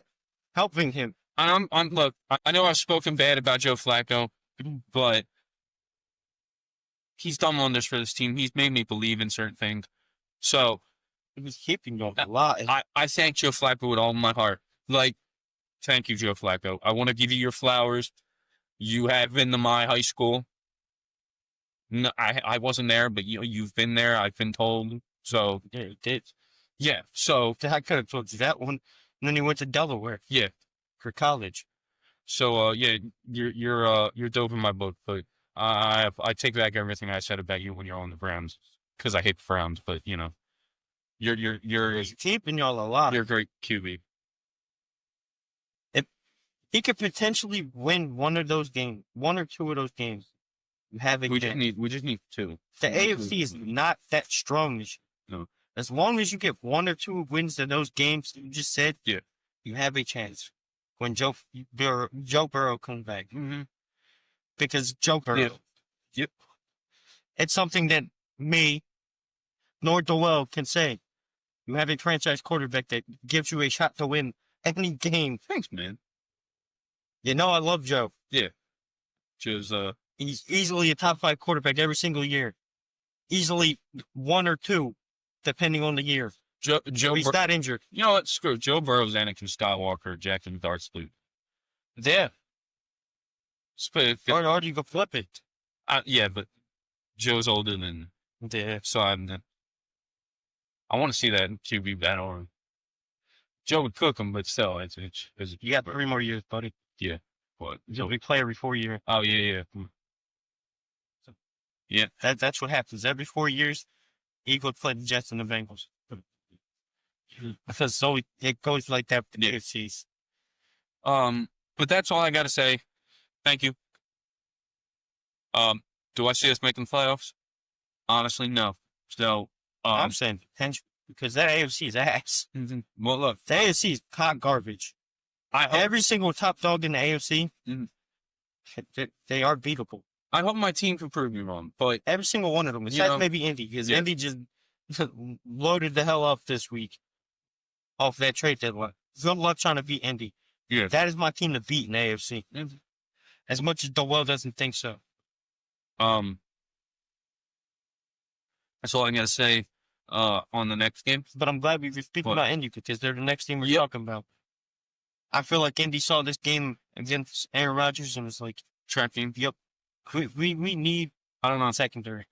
helping him. Look, I know I've spoken bad about Joe Flacco, but he's done wonders for this team. He's made me believe in certain things. So he's keeping you a lot. I thank Joe Flacco with all my heart. Like, thank you, Joe Flacco. I want to give you your flowers. You have been to my high school. No, I wasn't there, but you've been there. I've been told. So yeah, you did. Yeah. So I could have told you that one. And then he went to Delaware. Yeah, for college. So yeah, you're dope in my book. But I take back everything I said about you when you're on the Browns because I hate the Browns. But you're he's keeping y'all alive. You're a great QB. He could potentially win one of those games, one or two of those games. You have a We chance. just need two. The AFC is not that strong this year. No. As long as you get one or two wins in those games you just said, Yeah. you have a chance when Joe Burrow comes back. Mm-hmm. Because Joe Burrow, Yeah. Yep. it's something that me nor Doel can say. You have a franchise quarterback that gives you a shot to win any game. Thanks, man. You know I love Joe. Yeah. Joe's He's easily a top 5 quarterback every single year. Easily 1 or 2, depending on the year. Joe. He's not injured. You know what? Screw Joe Burrow's Anakin Skywalker, Jackson Darth Luke. Yeah. Or you go flip it. Yeah, but Joe's older than. Yeah. So I want to see that QB battle. Joe would cook him, but still, it's You got 3 more years, buddy. Yeah. What? You'll be play every 4 years. Oh yeah. Yeah. That's what happens. Every 4 years, Eagles play the Jets and the Bengals. Because it goes like that for the AFCs. But that's all I gotta say. Thank you. Do I see us making playoffs? Honestly, no. So, I'm saying potential because that AFC is ass. Well, look, The AFC is hot garbage. Every single top dog in the AFC, they are beatable. I hope my team can prove me wrong, but Every single one of them, except maybe Indy, because Indy just loaded the hell up this week off that trade deadline. Good luck trying to beat Indy. Yeah. That is my team to beat in the AFC. As much as Doel doesn't think so. That's all I gotta say. On the next game. But I'm glad we were speaking about Indy because they're the next team we're talking about. I feel like Indy saw this game against Aaron Rodgers and was like, Tracking. yep, we need, I don't know, secondary.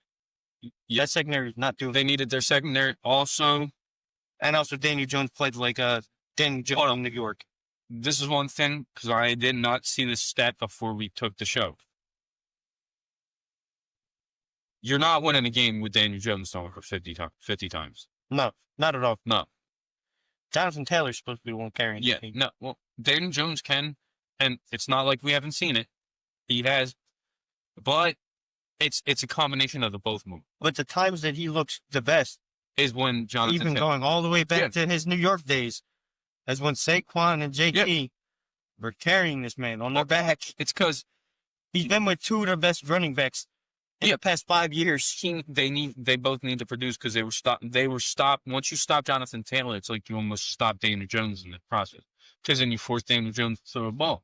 That secondary is not doing. They needed their secondary also. And also Daniel Jones played like Daniel Jones in New York. This is one thing, because I did not see this stat before we took the show. You're not winning a game with Daniel Jones throwing for 50 times. No, not at all. No. Jonathan Taylor's supposed to be the one carrying. Yeah, no. Well, Daniel Jones can, and it's not like we haven't seen it. He has, but it's a combination of the both of them. But the times that he looks the best is when Jonathan even going all the way back to his New York days, as when Saquon and JT were carrying this man on their back. It's because he's been with 2 of their best running backs in the past 5 years. They both need to produce because they were stopped. Once you stop Jonathan Taylor, it's like you almost stop Daniel Jones in the process. Because then you force Daniel Jones to throw a ball.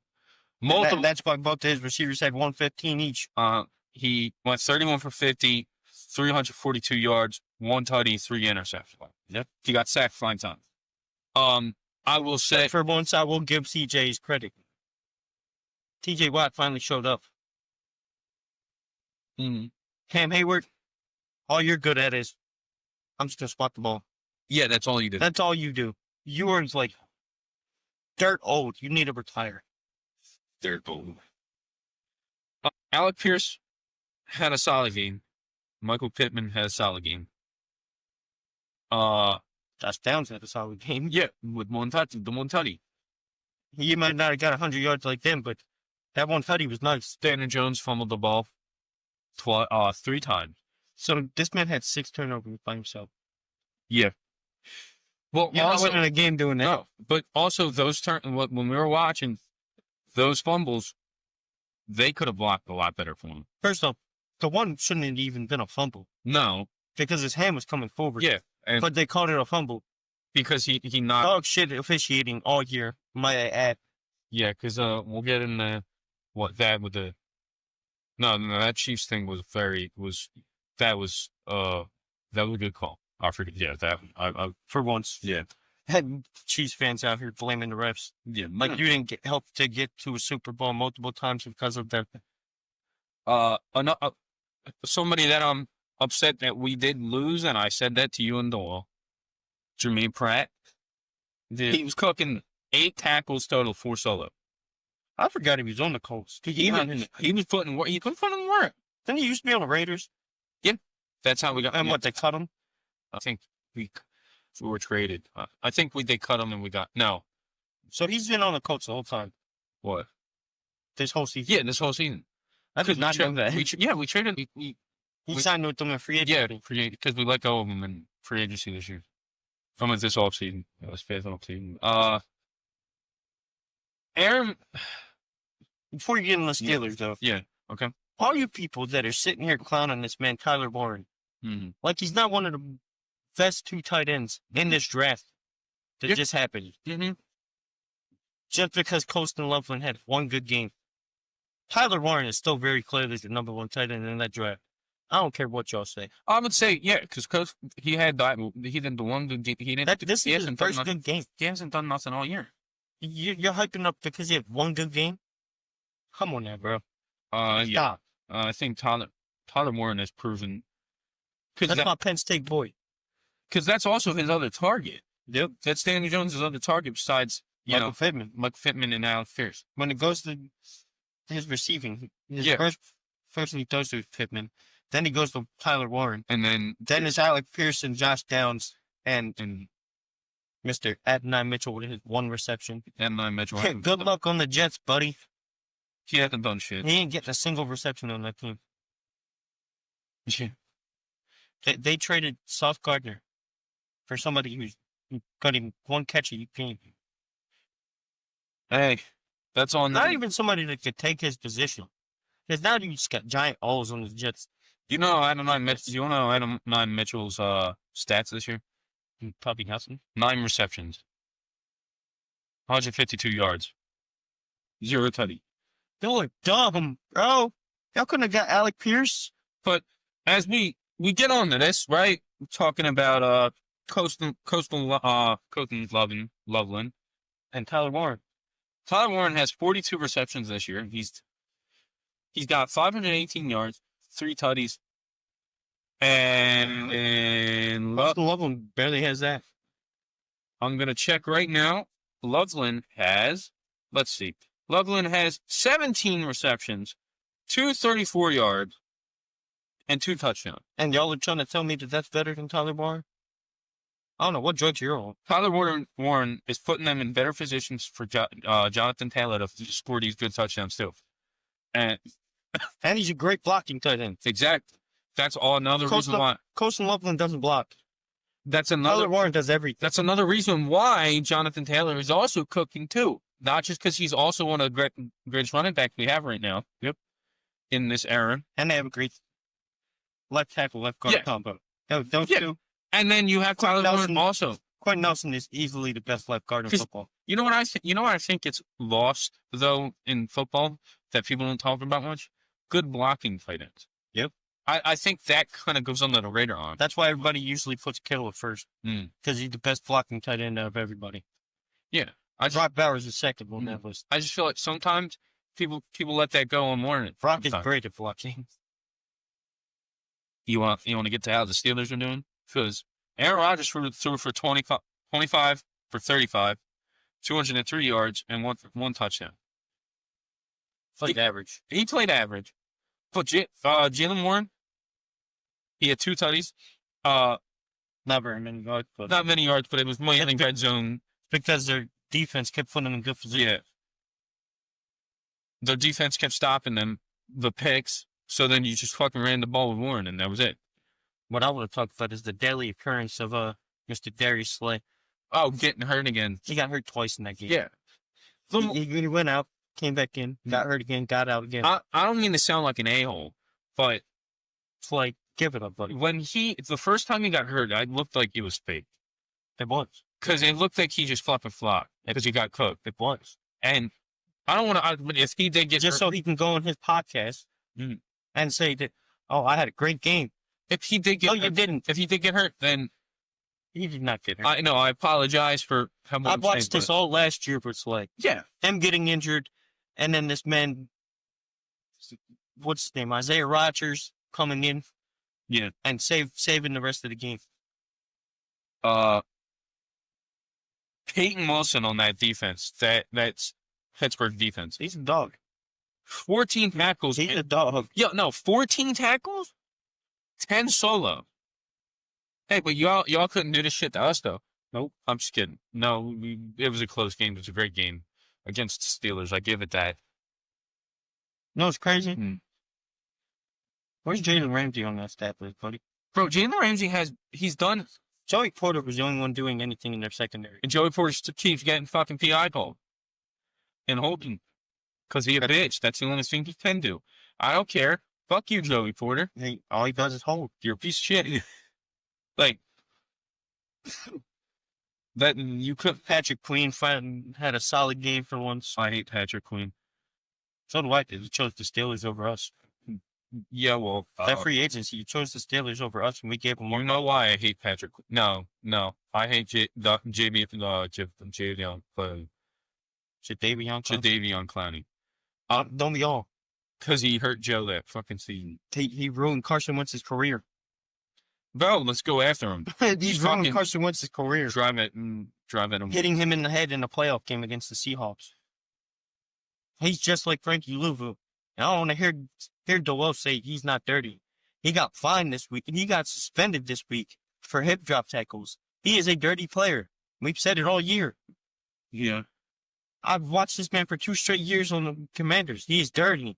That's why both his receivers had 115 each. He went 31 for 50, 342 yards, 1 tutty, 3 interceptions. Yep. He got sacked 5 times. I will say for once, I will give CJ's credit. TJ Watt finally showed up. Cam Hayward, all you're good at is, I'm just going to spot the ball. Yeah, that's all you do. That's all you do. You are like dirt old. You need to retire. Dirt old. Alec Pierce had a solid game. Michael Pittman had a solid game. Josh Downs had a solid game. Yeah, with the one tutty. He might not have got 100 yards like them, but that one tutty was nice. Daniel Jones fumbled the ball 3 times. So this man had 6 turnovers by himself. Yeah. Well, you're not winning a game doing that. No, but also when we were watching those fumbles, they could have blocked a lot better for him. First off, the one shouldn't have even been a fumble. No. Because his hand was coming forward. Yeah. But they called it a fumble. Because he knocked. Dog shit officiating all year, might I add. Yeah, because we'll get in the, No, that Chiefs thing was that was a good call. I forget. Yeah, I for once. Yeah. Had Chiefs fans out here blaming the refs. Yeah. Like you didn't help to get to a Super Bowl multiple times because of that. Somebody that I'm upset that we did lose, and I said that to you and Doyle. Jermaine Pratt. He was cooking 8 tackles total, 4 solo. I forgot he was on the Colts. He was putting work. He couldn't put in work. Didn't he used to be on the Raiders? Yeah. That's how we got. And what, they cut him? I think we were traded. I think they cut him and we got no. So he's been on the Colts the whole time. What? this whole season. Yeah, this whole season. I did not know that. We traded. He signed with them in free agency. Yeah, because we let go of him in free agency this year. From this offseason. It was fifth offseason. Aaron. Before you get into the Steelers, though. Yeah. Okay. All you people that are sitting here clowning this man, Tyler Warren, like he's not one of the best 2 tight ends in this draft that just happened. Just because Colston Loveland had 1 good game. Tyler Warren is still very clearly the number 1 tight end in that draft. I don't care what y'all say. I would say, yeah, because he had that. He did the 1 good game. He didn't. This is his first good game. He hasn't done nothing all year. You're hyping up because he had 1 good game? Come on now, bro. Yeah. Stop. I think Tyler Warren has proven. That's my Penn State boy. Because that's also his other target. Yep. That's Daniel Jones' other target besides, Michael Pittman. Mike Pittman and Alex Pierce. When it goes to his receiving, first he throws to Pittman, then he goes to Tyler Warren, and then it's Alex Pierce and Josh Downs and Mr. Adonai Mitchell with his 1 reception. Adonai Mitchell. Yeah, good luck on the Jets, buddy. He hasn't done shit. He ain't getting a single reception on that team. Yeah. They traded Sauce Gardner for somebody who got him 1 catch a game. Hey, that's on. Not even somebody that could take his position. Because now you just got giant O's on the Jets. You know Adonai Mitchell's stats this year? Probably nothing. 9 receptions. 152 yards. 0 tutty. You're dumb, bro. Y'all couldn't have got Alec Pierce. But as we get on to this, right? We're talking about Coastal Loveland and Tyler Warren. Tyler Warren has 42 receptions this year. He's got 518 yards, 3 tutties, and Loveland barely has that. I'm gonna check right now. Loveland has 17 receptions, 234 yards, and 2 touchdowns. And y'all are trying to tell me that that's better than Tyler Warren? I don't know what drugs you're on. Tyler Warren is putting them in better positions for Jonathan Taylor to score these good touchdowns too. And he's a great blocking tight end. Exactly. That's another reason why. Colston Loveland doesn't block. Tyler Warren does everything. That's another reason why Jonathan Taylor is also cooking too. Not just because he's also one of the greatest running backs we have right now. Yep. In this era. And they have a great left tackle, left guard combo. Those two. And then you have Tyler Warren also. Quentin Nelson is easily the best left guard in football. You know what I think it's lost though in football that people don't talk about much? Good blocking tight ends. Yep. I think that kind of goes under the radar on. That's why everybody usually puts Kittle at first. Because he's the best blocking tight end out of everybody. Yeah. Brock Bowers is second on that list. I just feel like sometimes people let that go on Warren. Brock is great at blocking. You want to get to how the Steelers are doing? Because Aaron Rodgers threw for 25 for 35, 203 yards, and one touchdown. Average. He played average. But Jalen Warren, he had 2 tutties. Not very many yards. Not many yards, but it was mainly red zone. Because their defense kept putting them in good position. Yeah. Their defense kept stopping them, the picks, so then you just fucking ran the ball with Warren, and that was it. What I want to talk about is the daily occurrence of Mr. Darius Slay. Oh, getting hurt again. He got hurt twice in that game. Yeah. He went out, came back in, got hurt again, got out again. I don't mean to sound like an a-hole, but it's like, give it up, buddy. The first time he got hurt, it looked like it was fake. It was. Because it looked like he just flopped and flopped because he got cooked. It was. And I don't want to, if he did get just hurt, so he can go on his podcast and say that, oh, I had a great game. If he did get hurt. You didn't. If he did get hurt, then he did not get hurt. I know. I apologize for how much I watched this all last year, but it's like, him getting injured, and then this man, what's his name, Isaiah Rodgers coming in, and saving the rest of the game. Peyton Wilson on that defense, that's Pittsburgh defense. He's a dog. 14 tackles. He's a dog. 14 tackles, 10 solo. Hey, but y'all couldn't do this shit to us though. Nope. I'm just kidding. No, it was a close game. It was a great game against the Steelers. I give it that. No, it's crazy. Hmm. Where's Jalen Ramsey on that stat list, buddy? Bro, Jalen Ramsey he's done, Joey Porter was the only one doing anything in their secondary. and Joey Porter keeps getting fucking PI called and holding because he's a bitch. That's the only thing he can do. I don't care. Fuck you, Joey Porter. All he does is hold. You're a piece of shit. Like, that you could. Patrick Queen had a solid game for once. I hate Patrick Queen. So do I. He chose the Steelers over us. Yeah, well, That free agency, you chose the Steelers over us, and we gave them you one. know why I hate Patrick? No, I hate Jadeveon Clowney. Don't we all? Because he hurt Joe that fucking season. He ruined Carson Wentz's career. Bro, let's go after him. He's ruined fucking Carson Wentz's career. Drive at him. Hitting him in the head in a playoff game against the Seahawks. He's just like Frankie Louvu. And I don't want to hear Doel say he's not dirty. He got fined this week, and he got suspended this week for hip drop tackles. He is a dirty player. We've said it all year. Yeah. I've watched this man for 2 straight years on the Commanders. He is dirty.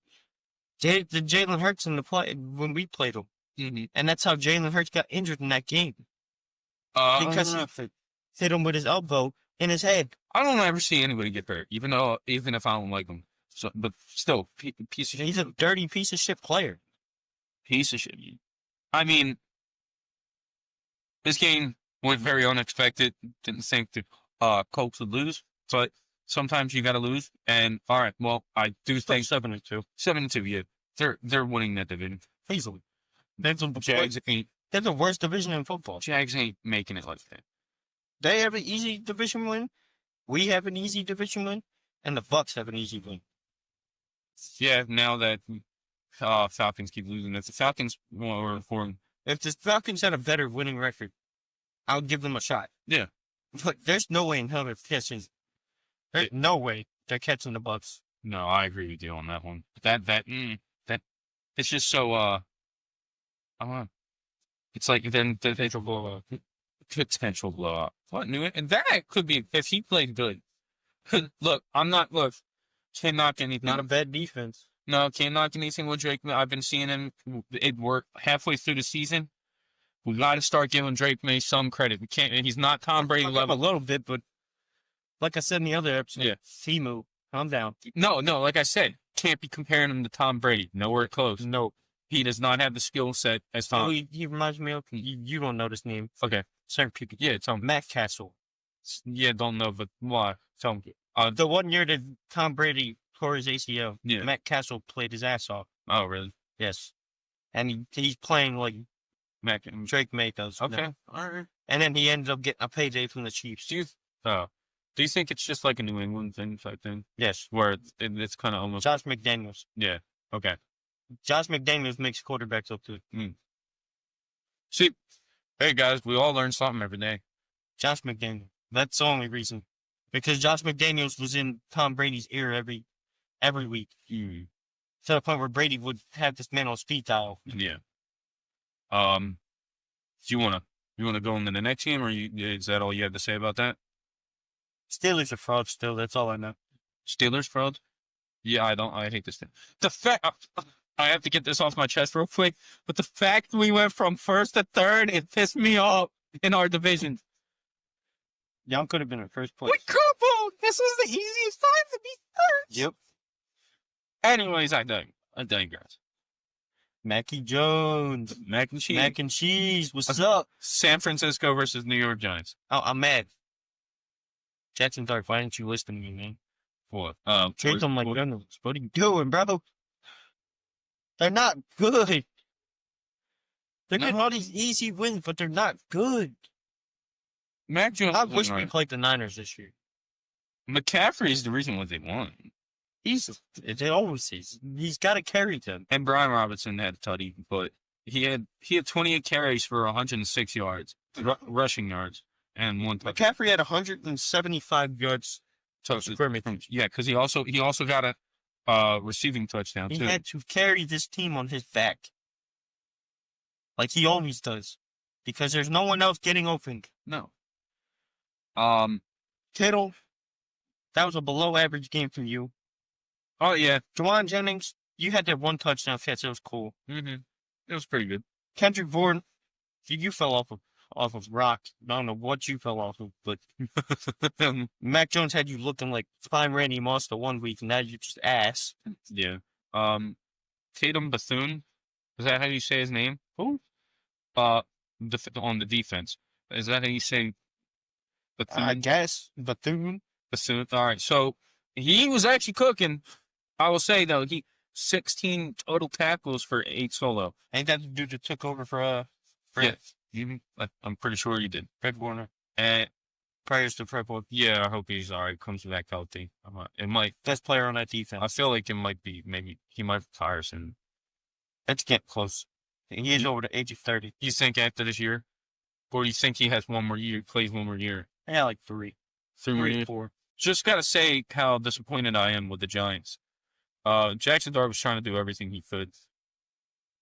The Jalen Hurts in the play when we played him. Mm-hmm. And that's how Jalen Hurts got injured in that game. Because he hit him with his elbow in his head. I don't ever see anybody get hurt, even if I don't like them. So, but still, piece of shit. He's a dirty piece of shit player. Piece of shit. I mean, this game went very unexpected. Didn't think the Colts would lose, but sometimes you got to lose. And all right, well, I do think 7-2. 7-2. Yeah, they're winning that division Easily. That's Jags ain't. They're the worst division in football. Jags ain't making it like that. They have an easy division win. We have an easy division win. And the Bucks have an easy win. Yeah, now that Falcons keep losing, if the Falcons were for If the Falcons had a better winning record, I would give them a shot. Yeah. But there's no way in hell they're catching. There's no way they're catching the Bucks. No, I agree with you on that one. That it's just so I don't know. It's like then the potential blowout. What new? And that could be if he played good. Look, can't knock anything. Not a bad defense. No, can't knock anything with Drake. I've been seeing him. It work halfway through the season. We got to start giving Drake May some credit. We can't. He's not Tom Brady level. A little bit, but like I said in the other episode, yeah. Simu, calm down. No. Like I said, can't be comparing him to Tom Brady. Nowhere close. Nope. He does not have the skill set as Tom. He reminds me of you don't know this name. Okay. Certain people. Yeah, tell me. Matt Castle. Yeah, don't know, but why? Tell me. The 1 year that Tom Brady tore his ACL, yeah. Matt Castle played his ass off. Oh, really? Yes. And he's playing like Drake May does. Okay. Now. All right. And then he ended up getting a payday from the Chiefs. Do you think it's just like a New England thing type thing? Yes. Where it's kind of almost... Josh McDaniels. Yeah. Okay. Josh McDaniels makes quarterbacks up to it. See, hey guys, we all learn something every day. Josh McDaniels. That's the only reason. Because Josh McDaniels was in Tom Brady's ear every week. To the point where Brady would have this man on speed dial. Yeah. Do you wanna go into the next game, or is that all you have to say about that? Steelers are fraud still. That's all I know. Steelers fraud? Yeah, I hate this thing. The fact I have to get this off my chest real quick, but the fact we went from first to third, it pissed me off in our division. Y'all could have been in first place. We couple! This was the easiest time to be third. Yep. Anyways, I digress. Mackie Jones. Mac and cheese. Mac and cheese. What's up? San Francisco versus New York Giants. Oh, I'm mad. Jackson Dart, why didn't you listen to me, man? What? Treat them like Cardinals. What are you doing, bro? They're not good. They're getting all these easy wins, but they're not good. Mac Jones. I wish we played the Niners this year. McCaffrey is the reason why they won. They always is. He's got to carry them. And Brian Robinson had a tutty, but he had 28 carries for 106 yards, rushing yards, and 1 touchdown. McCaffrey had 175 yards. Yeah, because he also got a receiving touchdown too. He had to carry this team on his back, like he always does, because there's no one else getting open. No. Kittle, That was a below average game for you. Oh yeah. Juwan Jennings, you had that one touchdown catch. It was cool. Mm-hmm. It was pretty good. Kendrick Bourne, you fell off of rock. I don't know what you fell off of, but Mac Jones had you looking like prime Randy Moss the 1 week, and now you're just ass. Yeah. Tatum Bethune. Is that how you say his name? Who? On the defense. Is that how you say Bethune? I guess Bethune. Bethune. All right. So he was actually cooking. I will say though, he 16 total tackles for 8 solo. Ain't that the dude that took over for Fred? Yeah. I'm pretty sure he did. Fred Warner. And Prayers to Fred Warner. yeah, I hope he's all right. Comes back healthy. It might. Best player on that defense. I feel like it might be. Maybe he might retire soon. It's getting close. He is over the age of 30. You think after this year, or do you think he has one more year? Plays one more year? Yeah, like 3. 3 more 3 years. 4. Just gotta say how disappointed I am with the Giants. Jackson Dart was trying to do everything he could.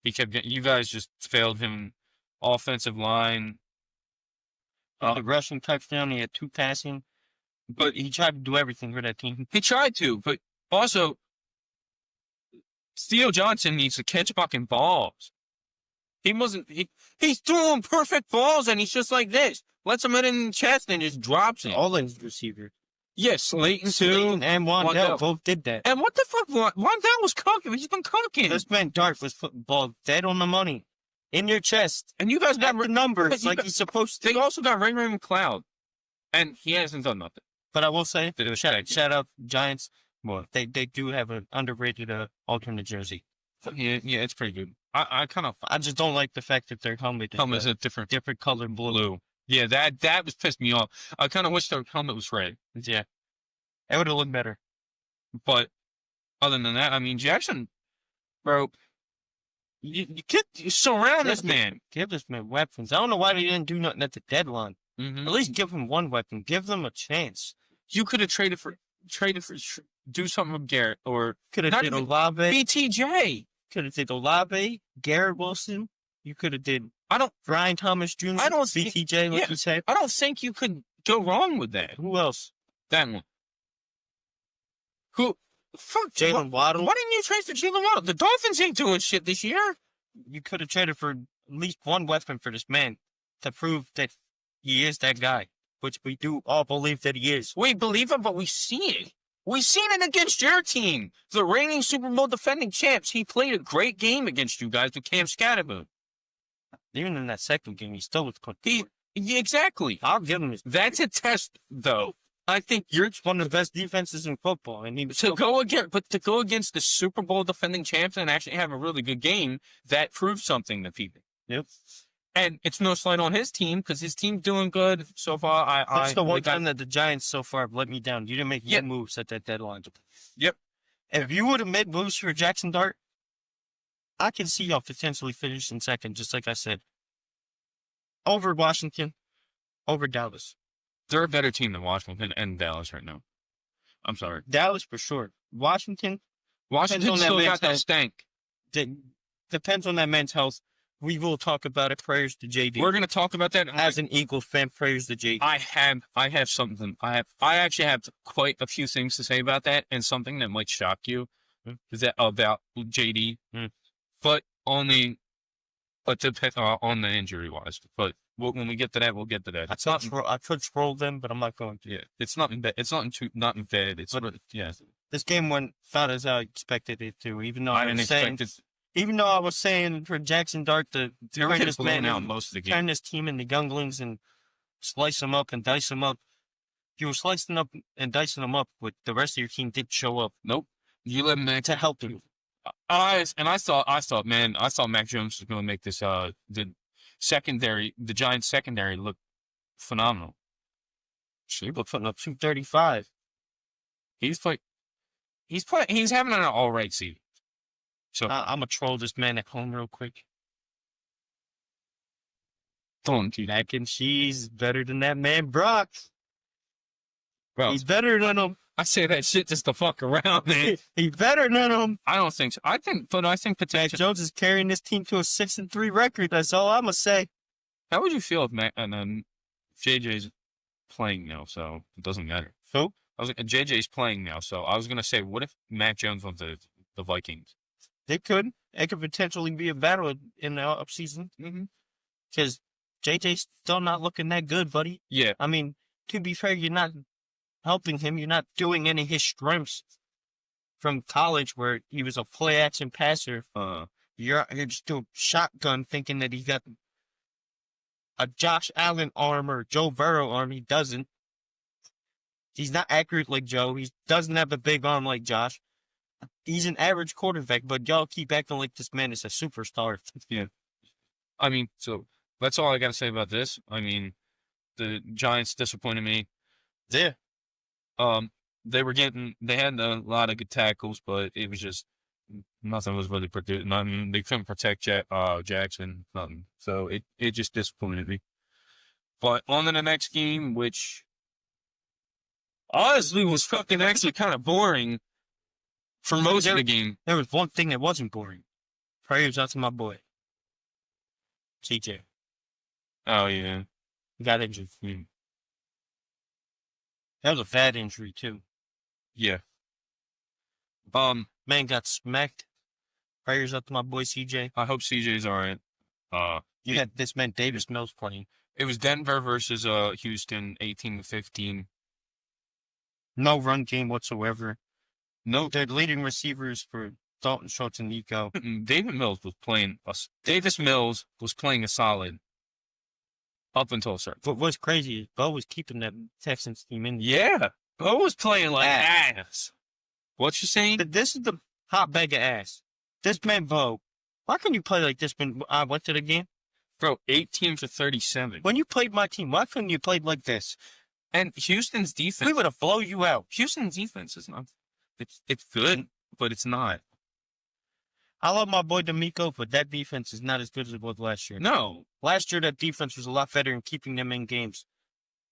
He kept getting, you guys just failed him. Offensive line. The rushing touchdown, he had 2 passing. But he tried to do everything for that team. He tried to, but also, Theo Johnson needs to catch fucking balls. He wasn't, he's throwing perfect balls and he's just like this. Lets him in the chest and just drops it. All his receivers. Yes, Slayton Slayton and Wandell both did that. And what the fuck? Wandell was cooking. He's been cooking. This man Dart was putting ball dead on the money. In your chest. And you guys got the numbers like he's supposed to. They also got Ray McLeod. And he hasn't done nothing. But I will say, shout out Giants. Well, they do have an underrated alternate jersey. Yeah, it's pretty good. I just don't like the fact that their helmet is a different color blue. Yeah, that was pissed me off. I kind of wish their helmet was red. Yeah, it would have looked better. But other than that, I mean, Jackson, bro, you surround this man. Give this man weapons. I don't know why they didn't do nothing at the deadline. Mm-hmm. At least give him one weapon. Give them a chance. You could have traded for do something with Garrett or could have did Olave. BTJ. Could have did Olave, Garrett Wilson. You could have did. Brian Thomas Jr. BTJ. What you say? I don't think you could go wrong with that. Who else? That one. Who? Fuck Jalen Waddle. Why didn't you trade for Jalen Waddle? The Dolphins ain't doing shit this year. You could have traded for at least one weapon for this man to prove that he is that guy, which we do all believe that he is. We believe it, but we see it. We seen it against your team, the reigning Super Bowl defending champs. He played a great game against you guys with Cam Scatterboot. Even in that second game, he still was good. Exactly. I'll give him this. That's a test, though. I think you're one of the best defenses in football, and to go against the Super Bowl defending champs and actually have a really good game, that proves something to people. Yep. And it's no slight on his team because his team's doing good so far. That's the one time that the Giants so far have let me down. You didn't make any moves at that deadline. Yep. If you would have made moves for Jackson Dart, I can see y'all potentially finishing second, just like I said. Over Washington, over Dallas. They're a better team than Washington and Dallas right now. I'm sorry. Dallas for sure. Washington still got that stank. Depends on that man's health. We will talk about it. Prayers to JD. We're going to talk about that. As an Eagles fan, prayers to JD. I have something. I actually have quite a few things to say about that, and something that might shock you about JD. But only, on the injury wise. But when we get to that, we'll get to that. I could scroll them, but I'm not going to. Yeah, it's not in bed. It's not in bed. This game went not as I expected it to. Even though I was saying for Jackson Dart to turn this man out most of the game, turn this team into younglings and slice them up and dice them up. You were slicing up and dicing them up, but the rest of your team did show up. Nope, you let them to help you. I thought Mac Jones was going to make this the Giants secondary look phenomenal. He was putting up 235. He's having an all right season. So I'm gonna troll this man at home real quick. Don't do mac and cheese better than that man Brock. Bro, he's better than him. I say that shit just to fuck around, man. He's better than him. I don't think so. I think potentially Mac Jones is carrying this team to a 6-3 record. That's all I'm gonna say. How would you feel if JJ's playing now? So it doesn't matter. Who? JJ's playing now, so I was gonna say, what if Mac Jones went to the Vikings? They could. It could potentially be a battle in the offseason. Mm-hmm. Because JJ's still not looking that good, buddy. Yeah. I mean, to be fair, you're not helping him. You're not doing any of his strengths from college where he was a play action passer. You're just doing shotgun thinking that he got a Josh Allen arm or Joe Burrow arm. He doesn't. He's not accurate like Joe. He doesn't have a big arm like Josh. He's an average quarterback, but y'all keep acting like this man is a superstar. Yeah. I mean, so that's all I got to say about this. I mean, the Giants disappointed me. Yeah. They had a lot of good tackles, but it was just nothing was really produced. Nothing. They couldn't protect Jackson. Nothing. So it just disappointed me. But on to the next game, which honestly was fucking actually kind of boring for most of the game. There was one thing that wasn't boring. Prayers out to my boy, CJ. Oh, yeah. He got injured. That was a bad injury, too. Yeah. Man got smacked. Prayers up to my boy CJ. I hope CJ's all right. You had this man Davis Mills playing. It was Denver versus Houston, 18-15. No run game whatsoever. No, their leading receivers for Dalton Schultz and Nico. Davis Mills was playing a solid up until a certain. But what's crazy is Bo was keeping that Texans team in. Yeah, Bo was playing like ass. What you saying? This is the hot bag of ass. This man Bo, why can you play like this when I went to the game? Bro, 18-37. When you played my team, why couldn't you play like this? And Houston's defense. We would have blown you out. Houston's defense is not. It's good, but it's not. I love my boy D'Amico, but that defense is not as good as it was last year. No. Last year, that defense was a lot better in keeping them in games,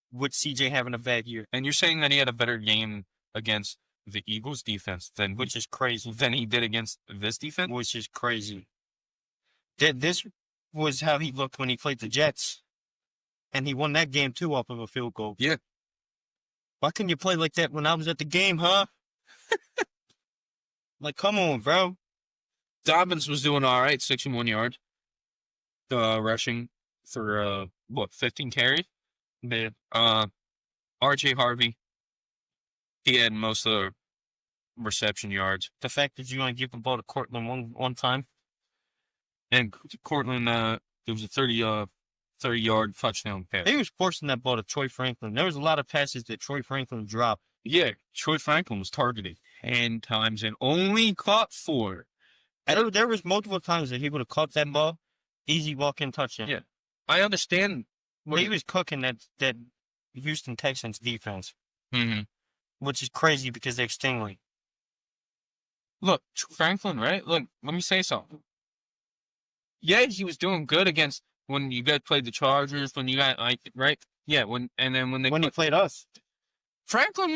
with CJ having a bad year. And you're saying that he had a better game against the Eagles' defense which is crazy. than he did against this defense? Which is crazy. This was how he looked when he played the Jets. And he won that game, too, off of a field goal. Yeah. Why couldn't you play like that when I was at the game, huh? Like, come on, bro. Dobbins was doing all right, 61 yards. Rushing for, 15 carries? Yeah. R.J. Harvey, he had most of the reception yards. The fact that you want to give the ball to Cortland one time. And Cortland, there was a 30-yard touchdown pass. He was forcing that ball to Troy Franklin. There was a lot of passes that Troy Franklin dropped. Yeah, Troy Franklin was targeted 10 times and only caught 4. There was multiple times that he would have caught that ball, easy walk-in touchdown. Yeah, I understand. He was cooking that Houston Texans defense, which is crazy because they're Stingley. Look, Franklin, right? Look, let me say something. Yeah, he was doing good against when you guys played the Chargers, when you got, like, right? Yeah, when he played us. Franklin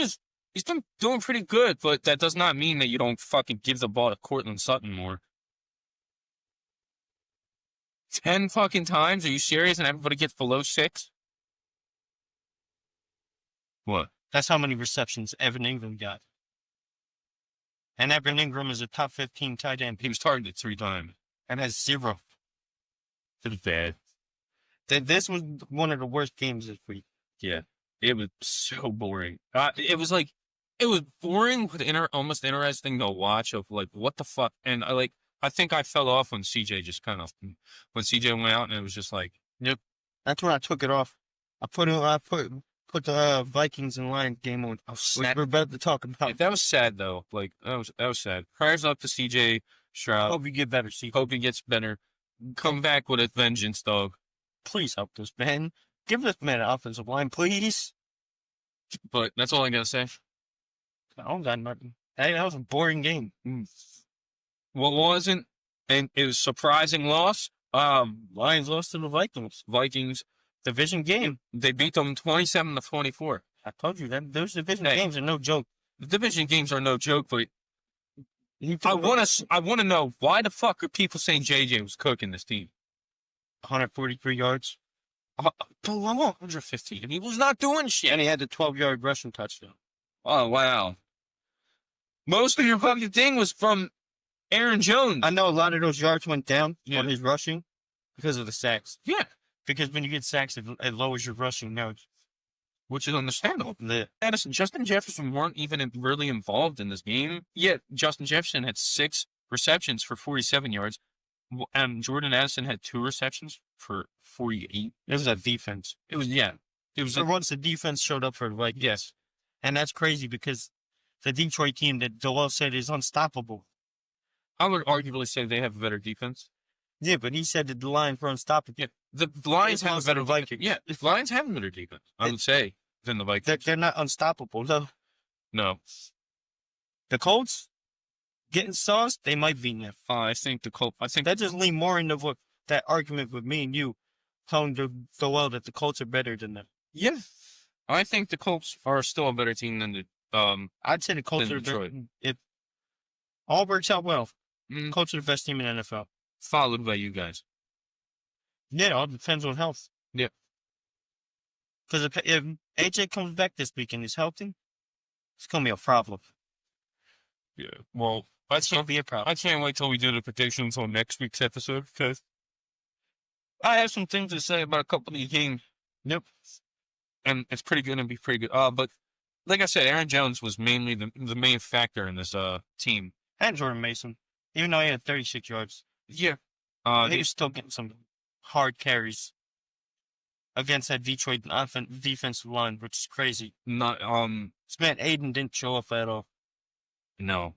he's been doing pretty good, but that does not mean that you don't fucking give the ball to Cortland Sutton more. 10 fucking times? Are you serious? And everybody gets below 6? What? That's how many receptions Evan Ingram got. And Evan Ingram is a top 15 tight end. He was targeted 3 times. And has 0. It was bad. This was one of the worst games this week. Yeah. It was so boring. It was boring, but almost interesting to watch of, like, what the fuck. And I think I fell off when CJ when CJ went out and it was just like, yep. That's when I took it off. I put the Vikings and Lions game on. We're about to talk about. Yeah, that was sad though. Like, that was sad. Prayers up to CJ Stroud. Hope you get better, CJ. Hope he gets better. Come back with a vengeance, dog. Please help this man. Give this man an offensive line, please. But that's all I gotta say. I don't got nothing. Hey, that was a boring game. What wasn't? And it was a surprising loss. Lions lost to the Vikings. Vikings Division game. They beat them 27-24. I told you that those division games are no joke. The division games are no joke, but I want to know why the fuck are people saying JJ was cooking this team? 143 yards. Below 115. And he was not doing shit. And he had the 12-yard rushing touchdown. Oh, wow. Most of your fucking thing was from Aaron Jones. I know a lot of those yards went down Yeah. on his rushing because of the sacks. Yeah. Because when you get sacks, it lowers your rushing yards. Which is understandable. The, Justin Jefferson weren't even really involved in this game. Yet Justin Jefferson had 6 receptions for 47 yards. And Jordan Addison had 2 receptions for 48. it was a defense. It was, yeah. It was, For once, the defense showed up for the Vikings. yes. And that's crazy because the Detroit team that Joel said is unstoppable. I would arguably say they have a better defense. Yeah, but he said that the Lions were unstoppable. Yeah. The Lions It's have a lost better to the Vikings. Yeah, the Lions have a better defense, I would say, than the Vikings. They're not unstoppable, though. No. The Colts, getting sauce, they might be now. I think That just lean more into what that argument with me and you telling Joel that the Colts are better than them. yeah. I think the Colts are still a better team than the I'd say the Colts Than are better. Detroit. It all works out well. Mm. Colts are the best team in the NFL. followed by you guys. Yeah, it all depends on health. Yeah. Because if AJ comes back this week and is healthy, it's going to be a problem. Yeah. Well, It's going to be a problem. I can't wait till we do the predictions on next week's episode because I have some things to say about a couple of these games. Yep. And it's pretty good and be pretty good. But like I said, Aaron Jones was mainly the main factor in this team. And Jordan Mason, even though he had 36 yards, Yeah. he was still getting some hard carries against that Detroit defensive line, which is crazy. Not This man Aiden didn't show up at all. no.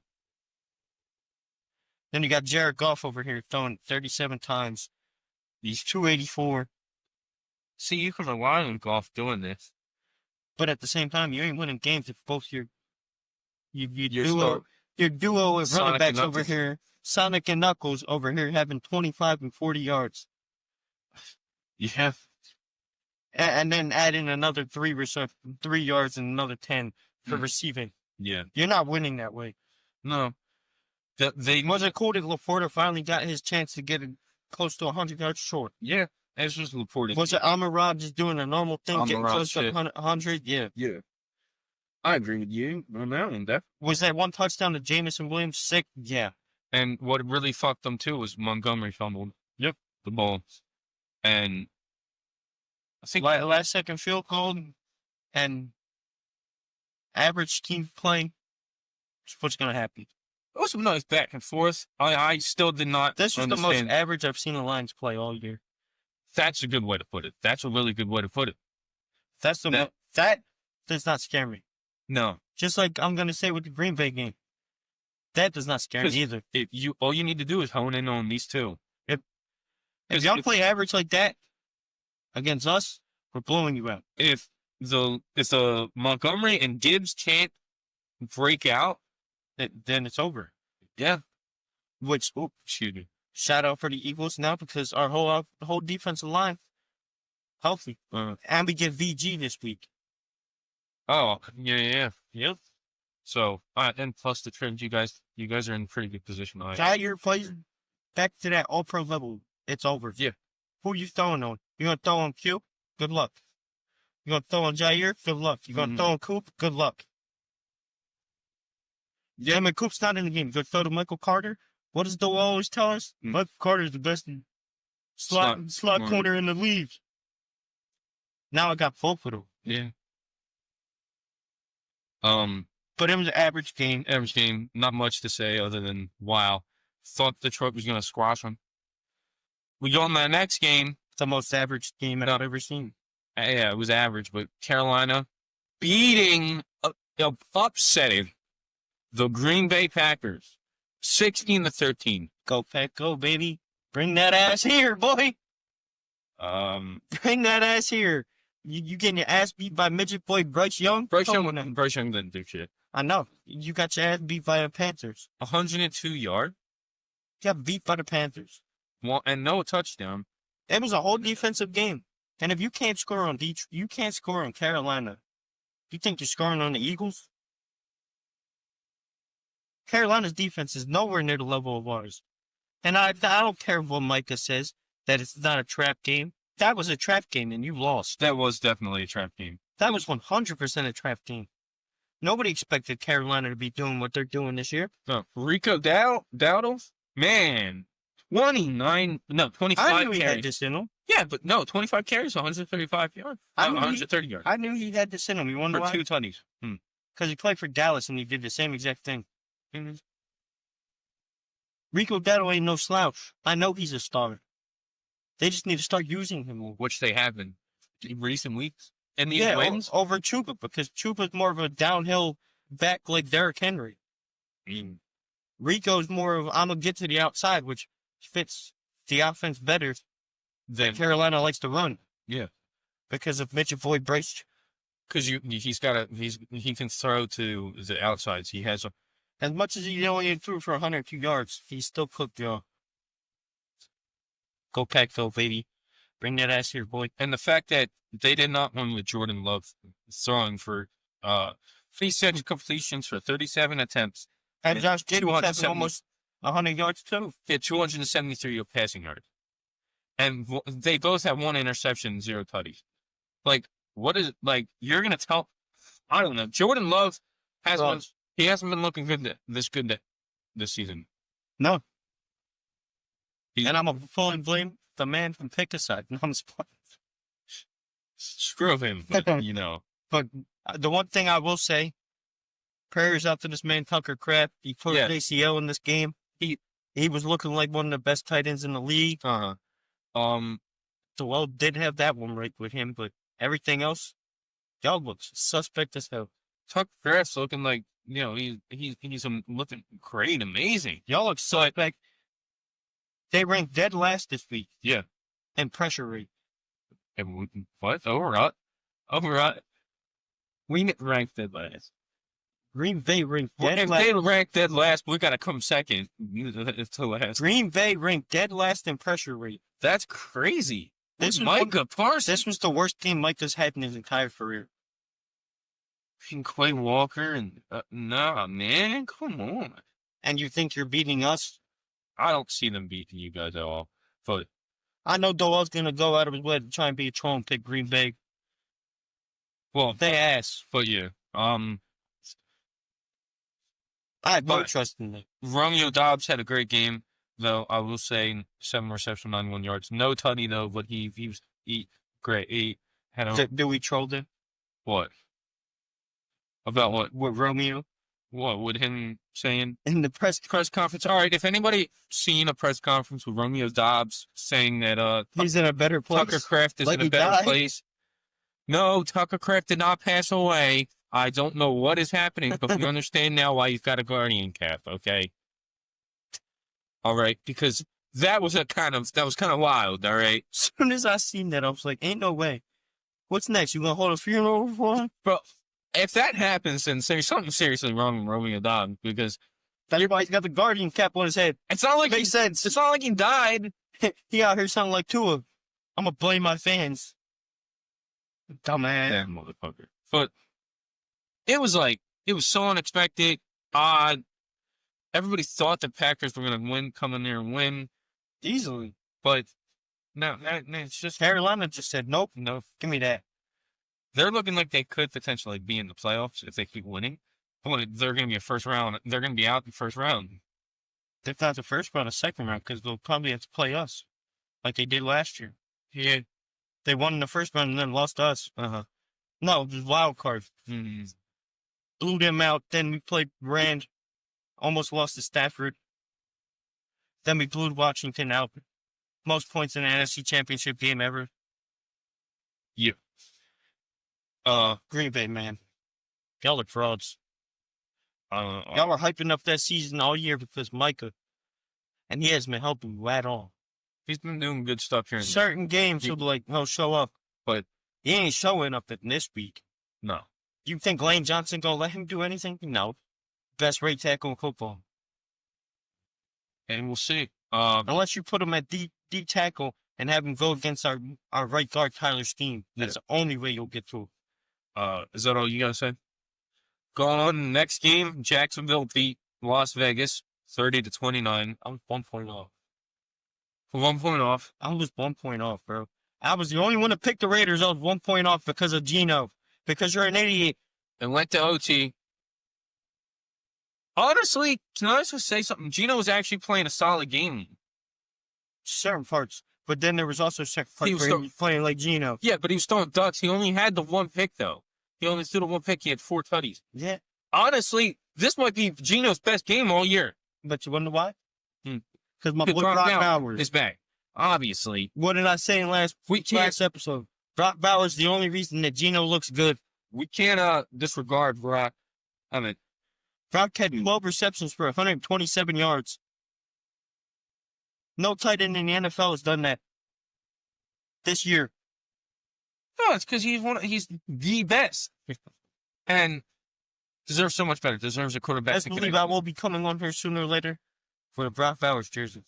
Then you got Jared Goff over here throwing 37 times. He's 284. See, you can rely on Goff doing this. But at the same time, you ain't winning games if both your Your duo of running Sonic backs and over Knuckles. here, Sonic and Knuckles over here having 25 and 40 yards. You have And then add in another 3 yards and another 10 for Mm. receiving. yeah. You're not winning that way. No. They Was it cool that Laporta finally got his chance to get it close to 100 yards short? yeah. As was reported. Was it Amon-Ra just doing a normal thing, getting Amon-Ra close to shit. 100? Yeah. Yeah. I agree with you on that one. Was that one touchdown to Jamison Williams sick? Yeah. And what really fucked them too was Montgomery fumbled. Yep. The ball. And I think Last second field goal and average team play. What's going to happen? it was some nice back and forth. I still did not This was the most understand. average I've seen the Lions play all year. That's a good way to put it. That's a really good way to put it. That's the That- that does not scare me. No. Just like I'm going to say with the Green Bay game. That does not scare me 'Cause either. All you need to do is hone in on these two. If y'all play average like that against us, we're blowing you out. If the Montgomery and Gibbs can't break out, Then it's over. yeah. Which, Excuse me. shout out for the Eagles now because our whole defensive line healthy. And we get VG this week. Oh, yeah. Yep. So, and plus the trends, you guys are in pretty good position. Jair plays back to that all-pro level. It's over. Yeah. Who you throwing on? You gonna throw on Q? Good luck. You gonna throw on Jair? Good luck. You gonna throw on Coop? Good luck. Yeah, I mean, Coop's not in the game. You gonna throw to Michael Carter? What does Doe always tell us? Michael Carter's the best slot corner in the league. Now I got both of them. Yeah. But it was an average game. Average game, not much to say other than wow. Thought Detroit was gonna squash them. We go on the next game. It's the most average game I've ever seen. Yeah, it was average, but Carolina beating, upsetting the Green Bay Packers, 16-13. Go Pack, go baby! Bring that ass here, boy! Bring that ass here. You getting your ass beat by midget boy Bryce Young? Bryce Come on now. Young didn't do shit. I know. You got your ass beat by the Panthers. 102 yard, You got beat by the Panthers. and no touchdown. It was a whole defensive game. And if you can't score on Detroit, you can't score on Carolina. You think you're scoring on the Eagles? Carolina's defense is nowhere near the level of ours. And I don't care what Micah says, that it's not a trap game. That was a trap game, and you lost. That was definitely a trap game. That was 100% a trap game. Nobody expected Carolina to be doing what they're doing this year. No, Rico Dowdle, man, 25 I knew he had carries. this in him. Yeah, but no, 25 carries, 135 yards. 130 yards. I knew he had this in him. You wonder For why? 2 tutties. Because he played for Dallas and he did the same exact thing. Rico Dowdle ain't no slouch. I know he's a star. They just need to start using him more. Which they have been in recent weeks. And these wins? Over Chuba, because Chuba's more of a downhill back like Derrick Henry. Rico's more of, I'm going to get to the outside, which fits the offense better than Carolina likes to run. Yeah. Because of Mitch Avoid Brace. Because he can throw to the outsides. He has as much as he only threw for 102 yards, he still cooked, y'all. Go Pac-Phil, baby. Bring that ass here, boy. And the fact that they did not win with Jordan Love throwing for 37 completions for 37 attempts. And Josh Jacobs having almost 100 yards, too. Yeah, 273 passing yards. And they both have 1 interception, 0 tutties. Like, what is, like, you're going to tell, I don't know. Jordan Love hasn't been looking good this season. No. And I'm going to fully blame the man from Pick-A-Side. No, I'm just playing. Screw him, but, you know. But the one thing I will say, prayers out to this man, Tucker Kraft. He put an ACL in this game. He was looking like one of the best tight ends in the league. Well, did have that one right with him, but everything else, y'all looks suspect as hell. Tucker Kraft's looking like, you know, he's looking great, amazing. Y'all look suspect. They ranked dead last this week. Yeah. And pressure rate. And what? Overall? We ranked dead last. Green Bay ranked dead last. If they ranked dead last, we got to come second to last. Green Bay ranked dead last in pressure rate. That's crazy. This was Micah Parsons. This was the worst game Micah's had in his entire career. And Quay Walker and nah, man, come on. And you think you're beating us? I don't see them beating you guys at all. But I know Doel's gonna go out of his way to try and be a troll and pick Green Bay. Well, they ass. But yeah, I have no trust in them. Romeo Doubs had a great game, though. I will say 7 receptions, 91 yards. No tutty though, but he was great. He had a. Did we troll him? What? About what? With Romeo? What? With him saying in the press conference? All right, if anybody seen a press conference with Romeo Doubs saying that he's in a better place, Tucker Kraft is in a better place. No, Tucker Kraft did not pass away. I don't know what is happening, but we understand now why he's got a Guardian cap. Okay. All right, because that was kind of wild. All right. As soon as I seen that, I was like, "Ain't no way." What's next? You gonna hold a funeral for him, bro? If that happens, then there's something seriously wrong with Romeo Doubs because everybody's got the Guardian cap on his head. It's not like makes sense. It's not like he died. He out here sounding like Tua. I'm gonna blame my fans. Dumbass. That motherfucker. But it was so unexpected, odd. Everybody thought the Packers were gonna come in there and win easily, but no, it's just Carolina just said nope, give me that. They're looking like they could potentially be in the playoffs if they keep winning. But they're going to be a first round. They're going to be out in the first round. If not the first round, a second round, because they'll probably have to play us, like they did last year. Yeah, they won in the first round and then lost to us. No, it was wild card. Blew them out. Then we played Rand. Almost lost to Stafford. Then we blew Washington out. Most points in an NFC Championship game ever. Yeah. Green Bay, man. Y'all are frauds. Y'all are hyping up that season all year because Micah. And he hasn't been helping you at all. He's been doing good stuff here. Certain games he'll be like, he'll show up. But he ain't showing up in this week. No. You think Lane Johnson gonna let him do anything? No. Best right tackle in football. And we'll see. Unless you put him at D tackle and have him go against our right guard, Tyler Steen. That's the only way you'll get through. Is that all you gotta say? Going on, next game, Jacksonville beat Las Vegas 30-29. I'm 1 point off. 1 point off? I was 1 point off, bro. I was the only one to pick the Raiders. I was 1 point off because of Geno. Because you're an idiot. And went to OT. Honestly, can I just say something? Gino was actually playing a solid game. Certain parts. But then there was also certain He parts was where still- he was playing like Gino. Yeah, but he was throwing ducks. He only had the one pick, though. He only threw the one pick. He had 4 tutties. Yeah. Honestly, this might be Gino's best game all year. But you wonder why? Hmm. Because my boy Brock Bowers is back. Obviously. What did I say in last episode? Brock Bowers is the only reason that Gino looks good. We can't disregard Brock. I mean, Brock had 12 receptions for 127 yards. No tight end in the NFL has done that this year. no, it's because he's the best. And deserves so much better. Deserves a quarterback. Best believe I will be coming on here sooner or later for the Brock Bowers jersey.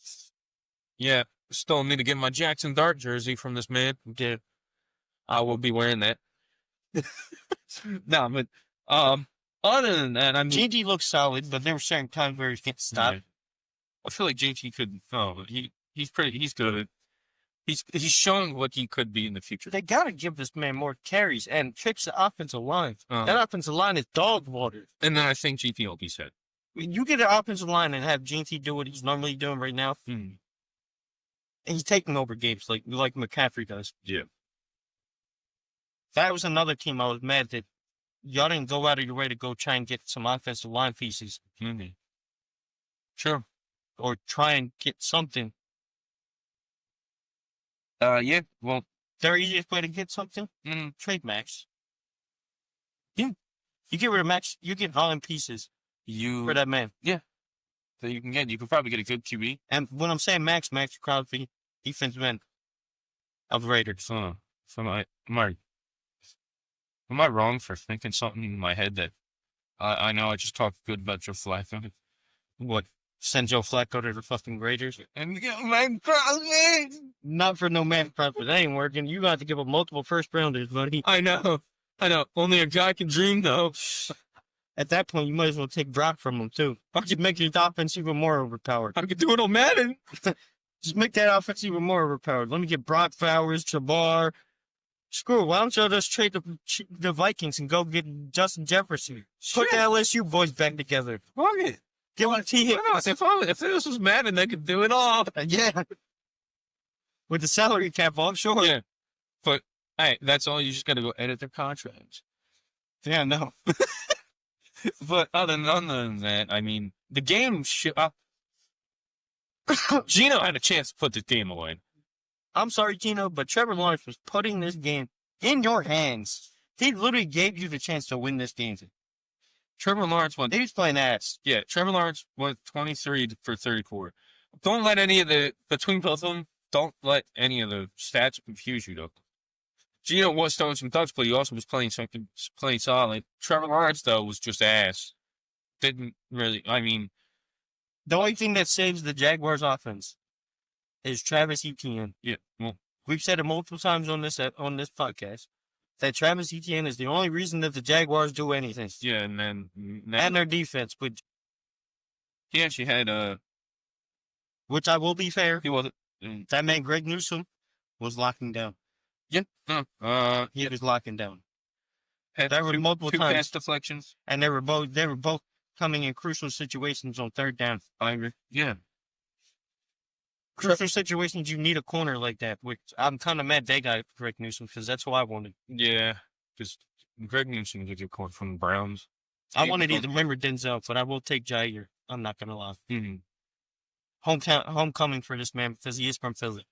Yeah, still need to get my Jackson Dart jersey from this man. Yeah. I will be wearing that. No, but other than that, I mean, GD looks solid, but there were certain times where he can't stop. Yeah. I feel like JT could. Oh, he's good. He's showing what he could be in the future. They gotta give this man more carries and fix the offensive line. Uh-huh. That offensive line is dog water. And then I think GT will be set. When you get an offensive line and have GT do what he's normally doing right now, and he's taking over games like McCaffrey does. Yeah. That was another team I was mad that y'all didn't go out of your way to go try and get some offensive line pieces. Mm-hmm. Sure. Or try and get something. Yeah. Well, Their easiest way to get something? Trade Max. Yeah. You get rid of Max, you get all in pieces for that man. Yeah. So you can probably get a good QB. And when I'm saying Max Crosby, defensive end of the Raiders. So am I wrong for thinking something in my head that I know I just talked good about Joe Flacco? What? Send Joe Flacco to the fucking Raiders? And get man Crosby. Not for no man Crosby. That ain't working. You got to give up multiple first rounders, buddy. I know. Only a guy can dream, though. At that point, you might as well take Brock from him, too. I could make your offense even more overpowered. I could do it on Madden. Just make that offense even more overpowered. Let me get Brock Bowers, Jabbar. Screw it. Why don't y'all just trade the Vikings and go get Justin Jefferson? Put the LSU boys back together. Fuck it. Give them T. If this was Madden, they could do it all. Yeah. With the salary cap off, sure. Yeah. But, hey, that's all. You just got to go edit their contracts. Yeah, no. But other than that, I mean, the game Gino had a chance to put this game away. I'm sorry, Gino, but Trevor Lawrence was putting this game in your hands. He literally gave you the chance to win this game. Trevor Lawrence went. He was playing ass. Yeah, Trevor Lawrence went 23 for 34. Don't let any of between both of them, don't let any of the stats confuse you, though. Gino was throwing some ducks, but he also was playing solid. Trevor Lawrence, though, was just ass. Didn't really, I mean. The only thing that saves the Jaguars offense is Travis Etienne. Yeah, well. We've said it multiple times on this podcast that Travis Etienne is the only reason that the Jaguars do anything. Yeah, and then and their defense, but he actually had which I will be fair, he wasn't. That man Greg Newsome was locking down. Yeah, he was locking down. There were multiple times pass deflections, and they were both coming in crucial situations on third down. I agree. Yeah. Crucial situations, you need a corner like that, which I'm kind of mad they got Greg Newsome because that's what I wanted. Yeah, because Greg Newsome is a good corner from the Browns. I wanted to remember Denzel, but I will take Jair. I'm not going to lie. Mm-hmm. Homecoming for this man because he is from Philly.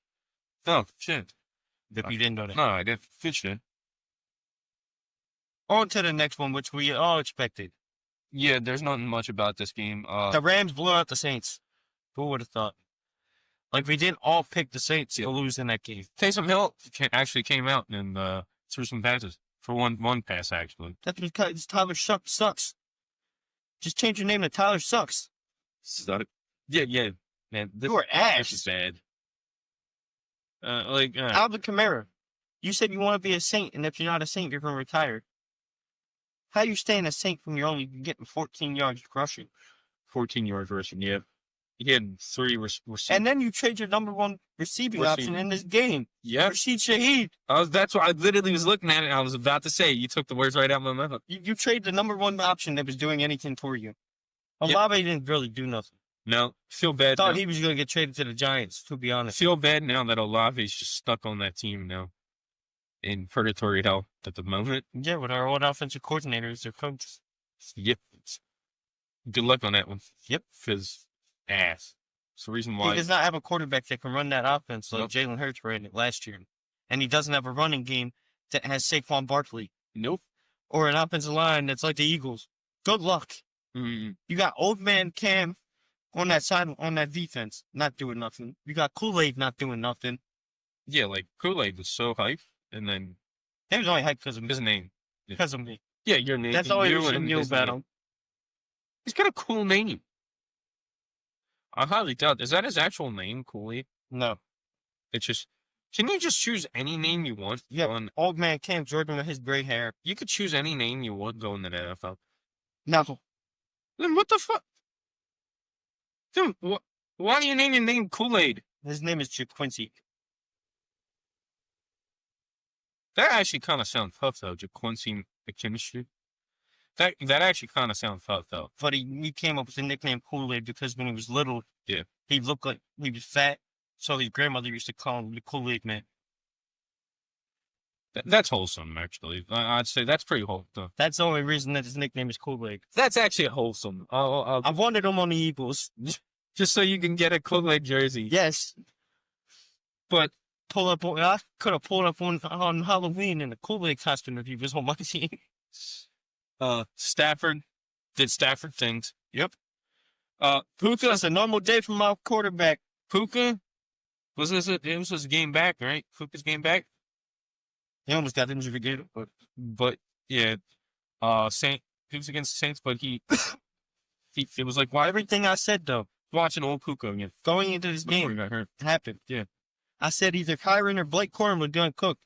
Oh, shit. If you didn't know that. No, I didn't. Fish it. On to the next one, which we all expected. Yeah, there's nothing much about this game. The Rams blew out the Saints. Who would have thought? Like, we didn't all pick the Saints to lose in that game. Taysom Hill actually came out and threw some passes. For one pass, actually. That's because Tyler Sucks. Just change your name to Tyler Sucks. Yeah. Man, you are ass. This is bad. Alvin Kamara. You said you want to be a Saint, and if you're not a Saint, you're going to retire. How you staying a Saint when you're only getting 14 yards rushing? 14 yards rushing, yeah. He had 3 receivers. And then you trade your number one receiving option in this game. Yeah. Rashid Shaheed. That's what I literally was looking at it. I was about to say, you took the words right out of my mouth. You trade the number one option that was doing anything for you. Olave didn't really do nothing. No, feel bad. Thought now. he was going to get traded to the Giants, to be honest. Feel bad now that Olave's just stuck on that team now in purgatory hell at the moment. Yeah, with our old offensive coordinators, their coaches. Yep. Good luck on that one. Yep. Because ass. It's the reason He why. does not have a quarterback that can run that offense like Nope. Jalen Hurts ran it last year. And he doesn't have a running game that has Saquon Barkley. Nope. Or an offensive line that's like the Eagles. Good luck. Mm. You got old man Cam on that side, on that defense, not doing nothing. You got Kool-Aid not doing nothing. Yeah, like Kool-Aid was so hype, and then He was only hyped because of his name. Because of me. Yeah, your name. That's all you you and knew his about name. him. He's got a cool name. I highly doubt. Is that his actual name, Kool-Aid? No. It's just. Can you just choose any name you want? Yeah, On, old man Cam Jordan with his gray hair. you could choose any name you want going to the NFL. No. Then what the fuck? Dude, why do you name your name Kool-Aid? His name is JaQuincy. That actually kind of sounds tough, though. JaQuincy McKinstry. That actually kind of sounds tough, though. But he came up with the nickname Kool-Aid because when he was little, Yeah. he looked like he was fat. So his grandmother used to call him the Kool-Aid Man. That's wholesome, actually. I'd say that's pretty wholesome. That's the only reason that his nickname is Kool-Aid. That's actually wholesome. I wanted him on the Eagles. Just so you can get a Kool-Aid jersey. Yes. But I could have pulled up on Halloween in a Kool-Aid costume if he was on my team. Stafford did Stafford things. Yep. Puka. It's a normal day for my quarterback. Puka. It was his game back, right? Puka's game back. He almost got injured again, But yeah, he was against the Saints, but he it was like why everything I said though, watching old Puka again going into this before he game got hurt. happened. Yeah. I said either Kyron or Blake Corum were going to cook.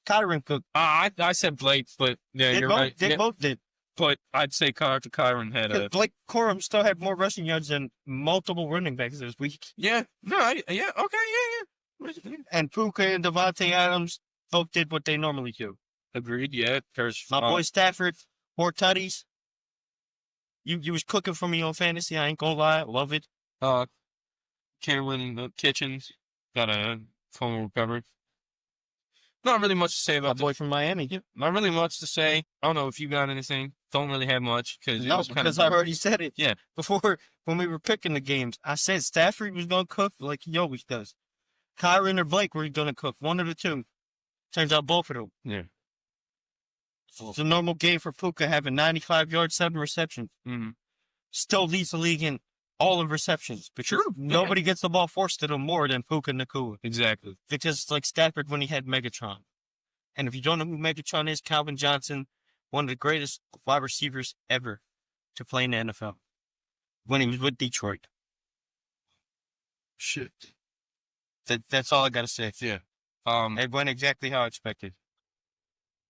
Kyron cooked. I said Blake, but yeah, you're right. They Yeah, both did. but I'd say Kyron had a Blake Corum still had more rushing yards than multiple running backs this week. yeah. No, okay, yeah. And Puka and Devontae Adams both did what they normally do. Agreed. Yeah, there's My boy Stafford, 4 tutties. You was cooking for me on fantasy. I ain't gonna lie, love it. Cameron in the kitchens got a full recovery. Not really much to say My about boy from Miami. Not really much to say. I don't know if you got anything. Don't really have much because No, because I already said it. Yeah. Before, when we were picking the games, I said Stafford was going to cook like he always does. Kyron or Blake were going to cook. One of the two. Turns out both of them. Yeah. It's a normal game for Puka having 95 yards, 7 receptions. Mm-hmm. Still leads the league in all of receptions. But True. nobody gets the ball forced to them more than Puka Nacua. Exactly. Because it's like Stafford when he had Megatron. And if you don't know who Megatron is, Calvin Johnson, one of the greatest wide receivers ever to play in the NFL. When he was with Detroit. Shit. That's all I got to say. Yeah. It went exactly how I expected.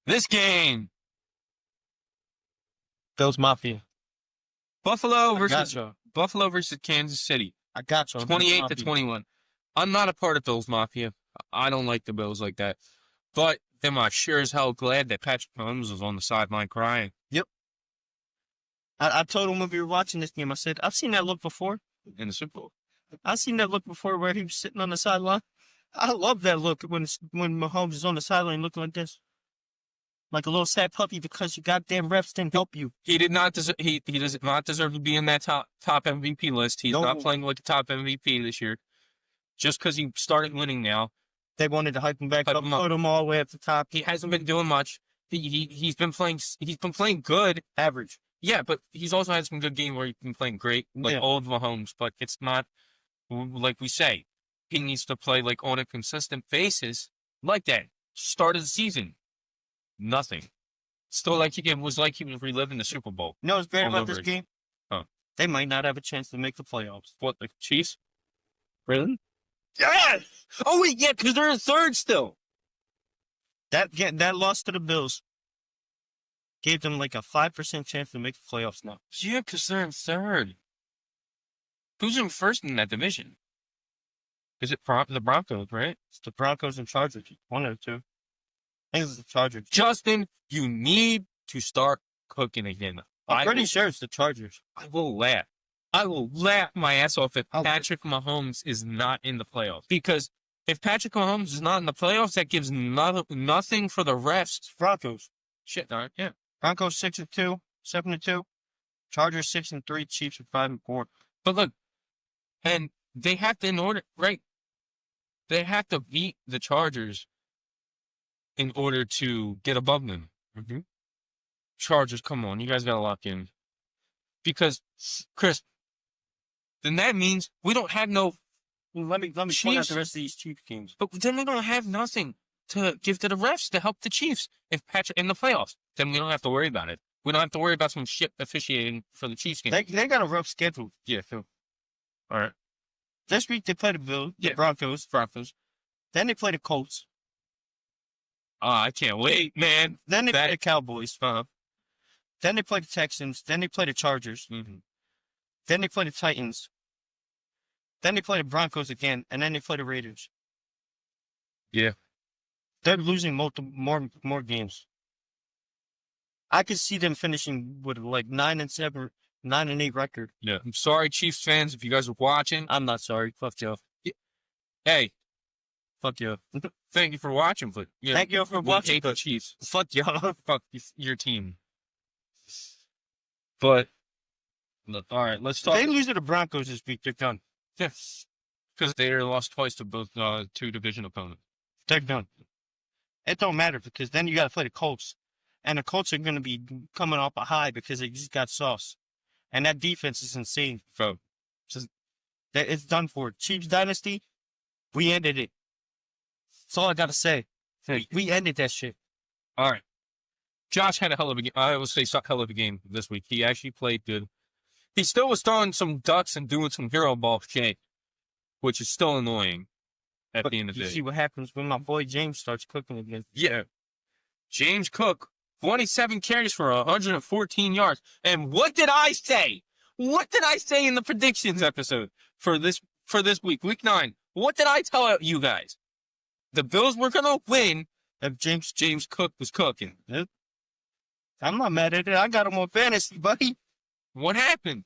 This game, Bills Mafia. Buffalo Gotcha. versus Kansas City, I got you. 28-21. I'm not a part of Bills Mafia. I don't like the Bills like that. But am I sure as hell glad that Patrick Mahomes was on the sideline crying I told him when we were watching this game, I said, I've seen that look before. in the Super Bowl. I've seen that look before where he was sitting on the sideline. I love that look when Mahomes is on the sideline looking like this. Like a little sad puppy because your goddamn refs didn't help you. He did not deserve. He does not deserve to be in that top MVP list. He's not playing like a top MVP this year, just because he started winning now. They wanted to hype him back up, put him all the way up the top. He hasn't been doing much. He's been playing. He's been playing good, Average. Yeah, but he's also had some good games where he's been playing great, like old Mahomes. But it's not like we say. He needs to play like on a consistent basis, like that. Start of the season, nothing. Still like he was reliving the Super Bowl. You know what's great about this game? Huh. They might not have a chance to make the playoffs. What, the Chiefs? Really? Yes! Oh, wait, yeah, because they're in third still. That loss to the Bills gave them like a 5% chance to make the playoffs now. Yeah, because they're in third. Who's in first in that division? Is it the Broncos, right? It's the Broncos and Chargers. One of the two. I think it's the Chargers. Justin, you need to start cooking again. I'm pretty sure it's the Chargers. I will laugh. I will laugh my ass off if Oh. Patrick Mahomes is not in the playoffs. Because if Patrick Mahomes is not in the playoffs, that gives nothing for the refs. It's Broncos. Shit, dog. Yeah. Broncos 6-2, 7-2. Chargers 6-3. Chiefs are 5-4. But look, and they have to, in order, right? They have to beat the Chargers in order to get above them. Mm-hmm. Chargers, come on, you guys got to lock in. Because, Chris, then that means we don't have no. Let me point out Chiefs. the rest of these Chiefs games. But then we don't have nothing to give to the refs to help the Chiefs if Patrick in the playoffs. Then we don't have to worry about it. We don't have to worry about some shit officiating for the Chiefs game. They got a rough schedule. Yeah, so. All right. This week they play the Bills, the Yeah. Broncos. Then they play the Colts. I can't wait, man. Then they play the Cowboys. Then they play the Texans. Then they play the Chargers. Mm-hmm. Then they play the Titans. Then they play the Broncos again, and then they play the Raiders. Yeah. They're losing more games. I could see them finishing with like 9-7, 9-8 record. Yeah. I'm sorry, Chiefs fans, if you guys are watching. I'm not sorry. Fuck you. Hey, Fuck you. thank you for watching. But yeah, Thank you for we watching. hate the Chiefs. Fuck y'all. Fuck your team. But look, all right, let's talk. They lose to the Broncos this week. They're done. Yes, because they lost twice to both two division opponents. They're done. It don't matter because then you got to play the Colts. And the Colts are going to be coming off a high because they just got Sauce. And that defense is insane. So, It's done for. Chiefs Dynasty, we ended it. That's all I got to say. We ended that shit. all right. Josh had a hell of a game. I would say hell of a game this week. He actually played good. He still was throwing some ducks and doing some hero ball shit, which is still annoying at the end of the You day. see what happens when my boy James starts cooking again. Yeah. James Cook, 27 carries for 114 yards. And what did I say? What did I say in the predictions episode for this week, week 9? What did I tell you guys? The Bills were going to win if James Cook was cooking. I'm not mad at it. I got him on fantasy, buddy. What happened?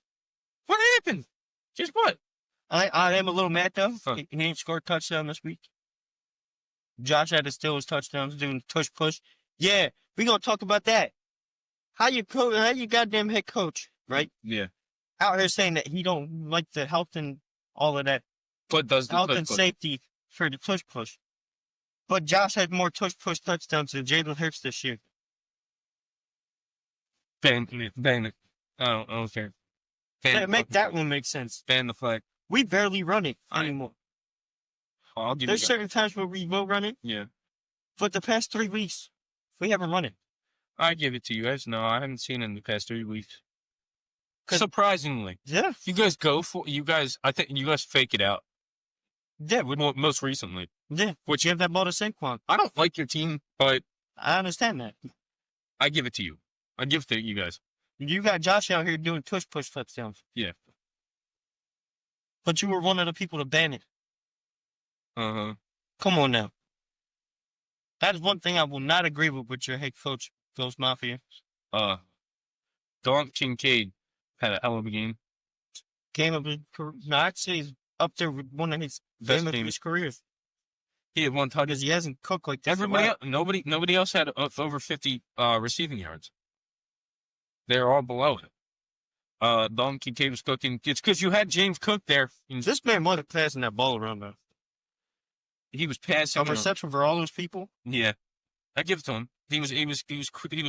What happened? Just what? I am a little mad, though. Huh. He ain't scored a touchdown this week. Josh had to steal his touchdowns doing tush push. Yeah, we going to talk about that. How you goddamn head coach, right? Yeah. Out here saying that he don't like the health and all of that. But does the Health tush and push. safety for the tush push. But Josh had more tush push touchdowns than Jalen Hurts this year. Ban it. I don't care. Make that one make sense. Ban the flag. We barely run it I- anymore. I'll give you There's that. certain times where we will run it, Yeah. but the past 3 weeks, we haven't run it. I give it to you guys. No, I haven't seen it in the past 3 weeks. 'Cause- Surprisingly. Yeah. I think you guys fake it out. Yeah, Most recently. yeah. Which you have that ball to Saquon. I don't like your team, but I understand that. I give it to you. I give it to you guys. You got Josh out here doing tush push touchdowns. Yeah. But you were one of the people to ban it. Uh-huh. Come on now. That is one thing I will not agree with your head coach, Bills Mafia. Don Kincaid had a hell of a game. Game of his career. No, I'd say he's up there with one of his Best game of game. his career. He had one touchdown. Because he hasn't cooked like this. Nobody else had over 50 receiving yards. They're all below it. Don Kincaid was cooking. It's because you had James Cook there. This man wasn't passing that ball around, though. He was passing. A reception for all those people? Yeah, I give it to him. He was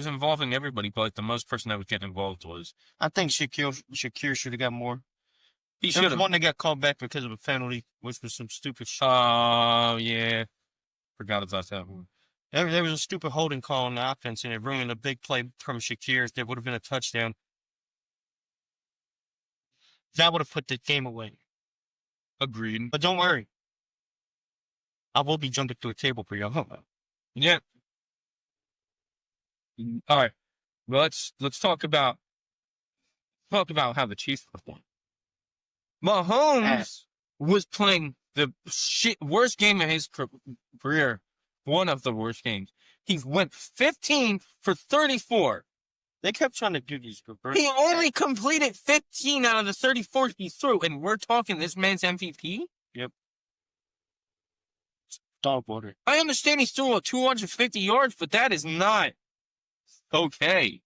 involving everybody, but like the most person that was getting involved was. I think Shakir should have got more. He There should was have. one that got called back because of a penalty, which was some stupid shit. Oh yeah, forgot about that one. There was a stupid holding call on the offense, and it ruined a big play from Shakir. That would have been a touchdown. That would have put the game away. Agreed. But don't worry. I will be jumping through a table for y'all. Yeah. All right. Well, let's talk about how the Chiefs performed. Mahomes was playing the worst game of his career. One of the worst games. He went 15 for 34. They kept trying to do these. He only completed 15 out of the 34 he threw, and we're talking this man's MVP? Yep. Dog water. I understand he's throwing 250 yards, but that is not okay.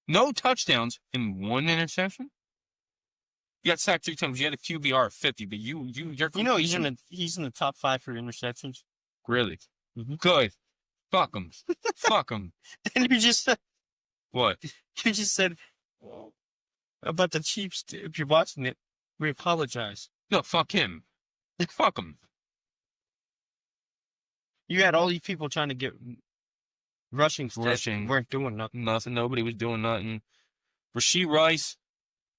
No touchdowns and 1 interception? You got sacked 3 times. You had a QBR of 50, but you're he's in the top 5 for interceptions. Really? Mm-hmm. Good. Fuck him. Fuck him. And you just said What? You just said about the Chiefs. If you're watching it, we apologize. No, fuck him. Fuck him. You had all these people trying to get rushing. Weren't doing nothing. Nothing. Nobody was doing nothing. Rasheed Rice.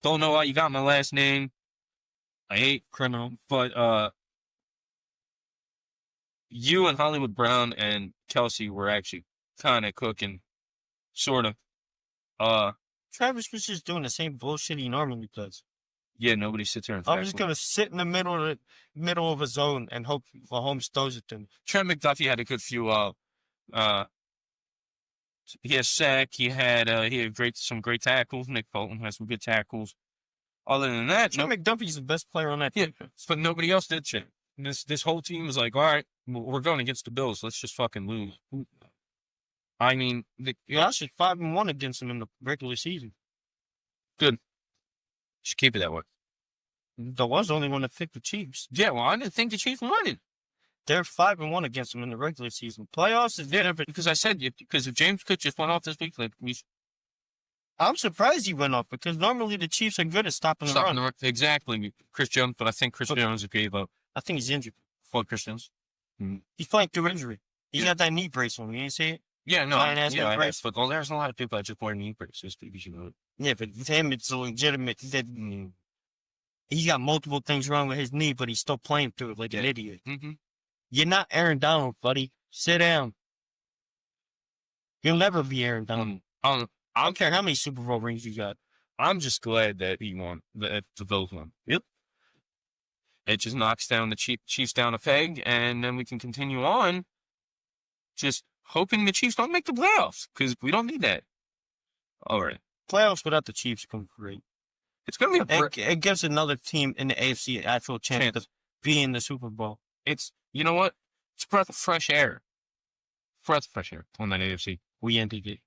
Don't know how you got my last name. I hate criminal, but you and Hollywood Brown and Kelsey were actually kind of cooking, sort of. Travis was just doing the same bullshit he normally does. Yeah, nobody sits here and I'm just gonna sit in the middle of a zone and hope Mahomes throws it to me. Trent McDuffie had a good few. He had sack. He had some great tackles. Nick Bolton has some good tackles. Other than that, Trent McDuffie's the best player on that team. But nobody else did shit. This whole team was like, all right, we're going against the Bills. Let's just fucking lose. I mean, Josh is 5-1 against them in the regular season. Good. Should keep it that way. There was only one that picked the Chiefs. Yeah, well, I didn't think the Chiefs won it. They're 5-1 against them in the regular season. Playoffs is different. Because I said, because if James Cook just went off this week, I'm surprised he went off because normally the Chiefs are good at stopping the run. Exactly. Chris Jones, but I think Chris Jones gave up. I think he's injured. For Chris Jones? He's playing through injury. He got that knee brace on. You ain't see it? Yeah, no. Brace. But there's a lot of people that just wear knee braces. You know. Yeah, but with him, it's legitimate. He got multiple things wrong with his knee, but he's still playing through it like an idiot. Mm-hmm. You're not Aaron Donald, buddy. Sit down. You'll never be Aaron Donald. I don't care how many Super Bowl rings you got. I'm just glad that he won. That the Bills won. Yep. It just knocks down the Chiefs down a peg, and then we can continue on. Just hoping the Chiefs don't make the playoffs, because we don't need that. All right. Playoffs without the Chiefs come great. It's going to be it gives another team in the AFC an actual chance to be in the Super Bowl. It's, you know what? It's a breath of fresh air. Breath of fresh air on that AFC. We ended it.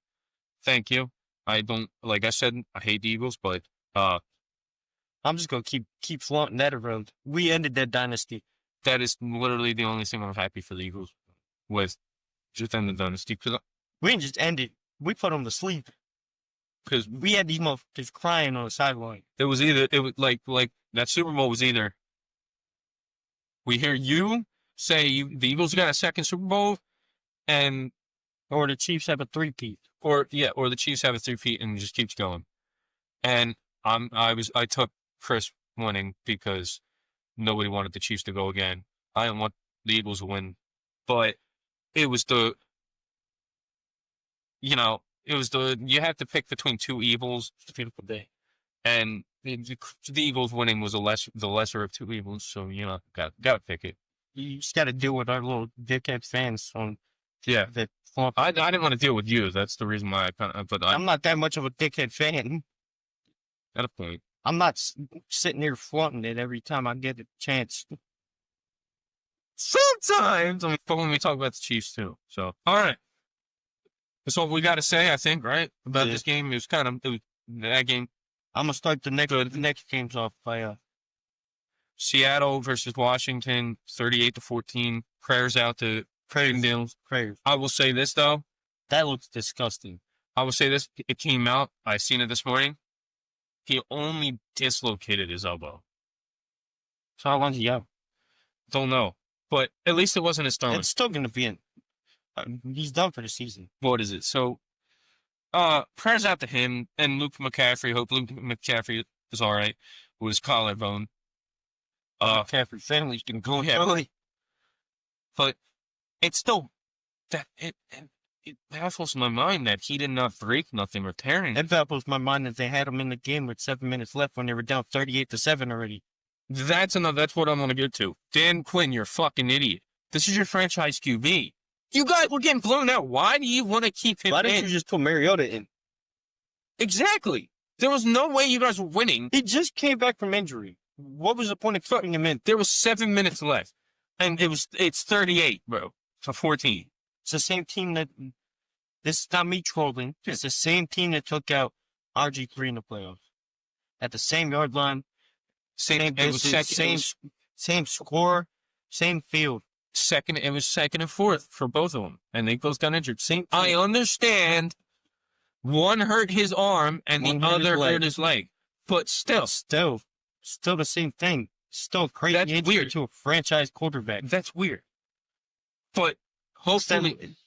Thank you. I don't, like I said, I hate the Eagles, but I'm just going to keep flaunting that around. We ended that dynasty. That is literally the only thing I'm happy for the Eagles with. Just end the dynasty. We didn't just end it. We put them to sleep. Because we had these motherfuckers crying on the sideline. It was like that Super Bowl was either we hear you say the Eagles got a second Super Bowl, or the Chiefs have a three-peat. Or the Chiefs have a three-peat and it just keeps going. And I took Chris winning because nobody wanted the Chiefs to go again. I didn't want the Eagles to win, but it was you have to pick between two evils. It's a beautiful day. And the Eagles winning was the lesser of two evils, so gotta pick it. You just gotta deal with our little dickhead fans on. Yeah, I didn't want to deal with you. That's the reason why I'm not that much of a dickhead fan. At a point, I'm not sitting here flaunting it every time I get a chance. Sometimes, when we talk about the Chiefs too. So, all right. That's all we got to say, I think, right? About this game. It was that game. I'm going to start the next games off by Seattle versus Washington, 38-14. Prayers out to Cardinals. Prayers. I will say this, though. That looks disgusting. I will say this. It came out. I seen it this morning. He only dislocated his elbow. So how long is he out? Don't know. But at least it wasn't his stomach. It's still going to be in. He's done for the season. What is it? So, prayers out to him and Luke McCaffrey. Hope Luke McCaffrey is all right with his collarbone. McCaffrey family's been going early. But it's still that it baffles my mind that he did not break nothing or tear anything. It baffles my mind that they had him in the game with 7 minutes left when they were down 38-7 already. That's what I'm going to get to. Dan Quinn, you're a fucking idiot. This is your franchise QB. You guys were getting blown out. Why do you want to keep him in? Why didn't you just put Mariota in? Exactly. There was no way you guys were winning. He just came back from injury. What was the point of keeping him in? There was 7 minutes left, and it's 38, bro, to 14. It's the same team that. This is not me trolling. It's the same team that took out RG3 in the playoffs. At the same yard line, same distance, same score, same field. It was second and fourth for both of them, and they both got injured. I understand. One hurt his arm, and the other hurt his leg. But still the same thing. Still crazy That's injury weird. to a franchise quarterback. That's weird. But hopefully,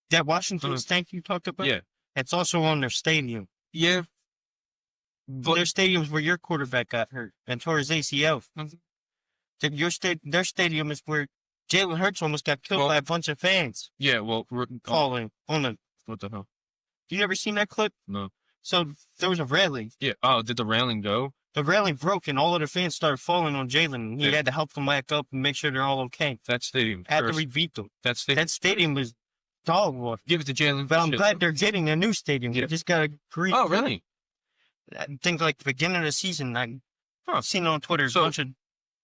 that Washington stank you talked about. Yeah, it's also on their stadium. yeah. But Their stadiums where your quarterback got hurt and tore his ACL. Their stadium is where Jalen Hurts almost got killed by a bunch of fans. Yeah, well, Calling on the. what the hell? You ever seen that clip? No. So there was a railing. Yeah. Oh, did the railing go? The railing broke and all of the fans started falling on Jalen. He had to help them back up and make sure they're all okay. That stadium. Had to rebeat them. That stadium was dog water. Give it to Jalen. But I'm glad they're getting a new stadium. Yeah. They just got to agree. Oh, really? I think like the beginning of the season, I've seen it on Twitter. So, a bunch of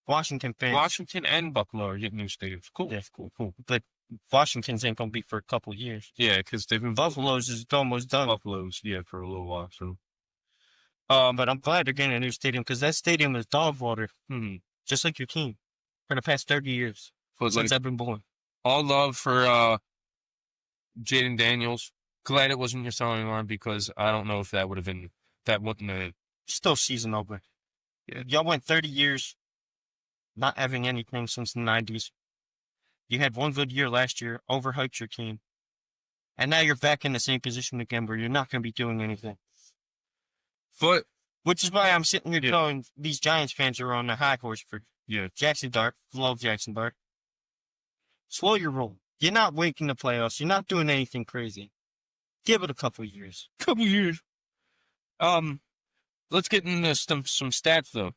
Washington fans. Washington and Buffalo are getting new stadiums. Cool. Yeah, cool. But Washington's ain't going to be for a couple of years. Yeah, because they've been Buffalo's is almost done. Buffalo's, yeah, for a little while. So, but I'm glad they're getting a new stadium because that stadium is dog water, just like your team, for the past 30 years since I've been born. All love for Jaden Daniels. Glad it wasn't your starting line because I don't know if that would have been wouldn't have. Still season over. Yeah. Y'all went 30 years not having anything since the 90s. You had one good year last year, overhyped your team. And now you're back in the same position again where you're not going to be doing anything. But which is why I'm sitting here telling these Giants fans who are on the high horse for Jackson Dart. Love Jackson Dart. Slow your roll. You're not making the playoffs. You're not doing anything crazy. Give it a couple of years. Let's get into some stats though,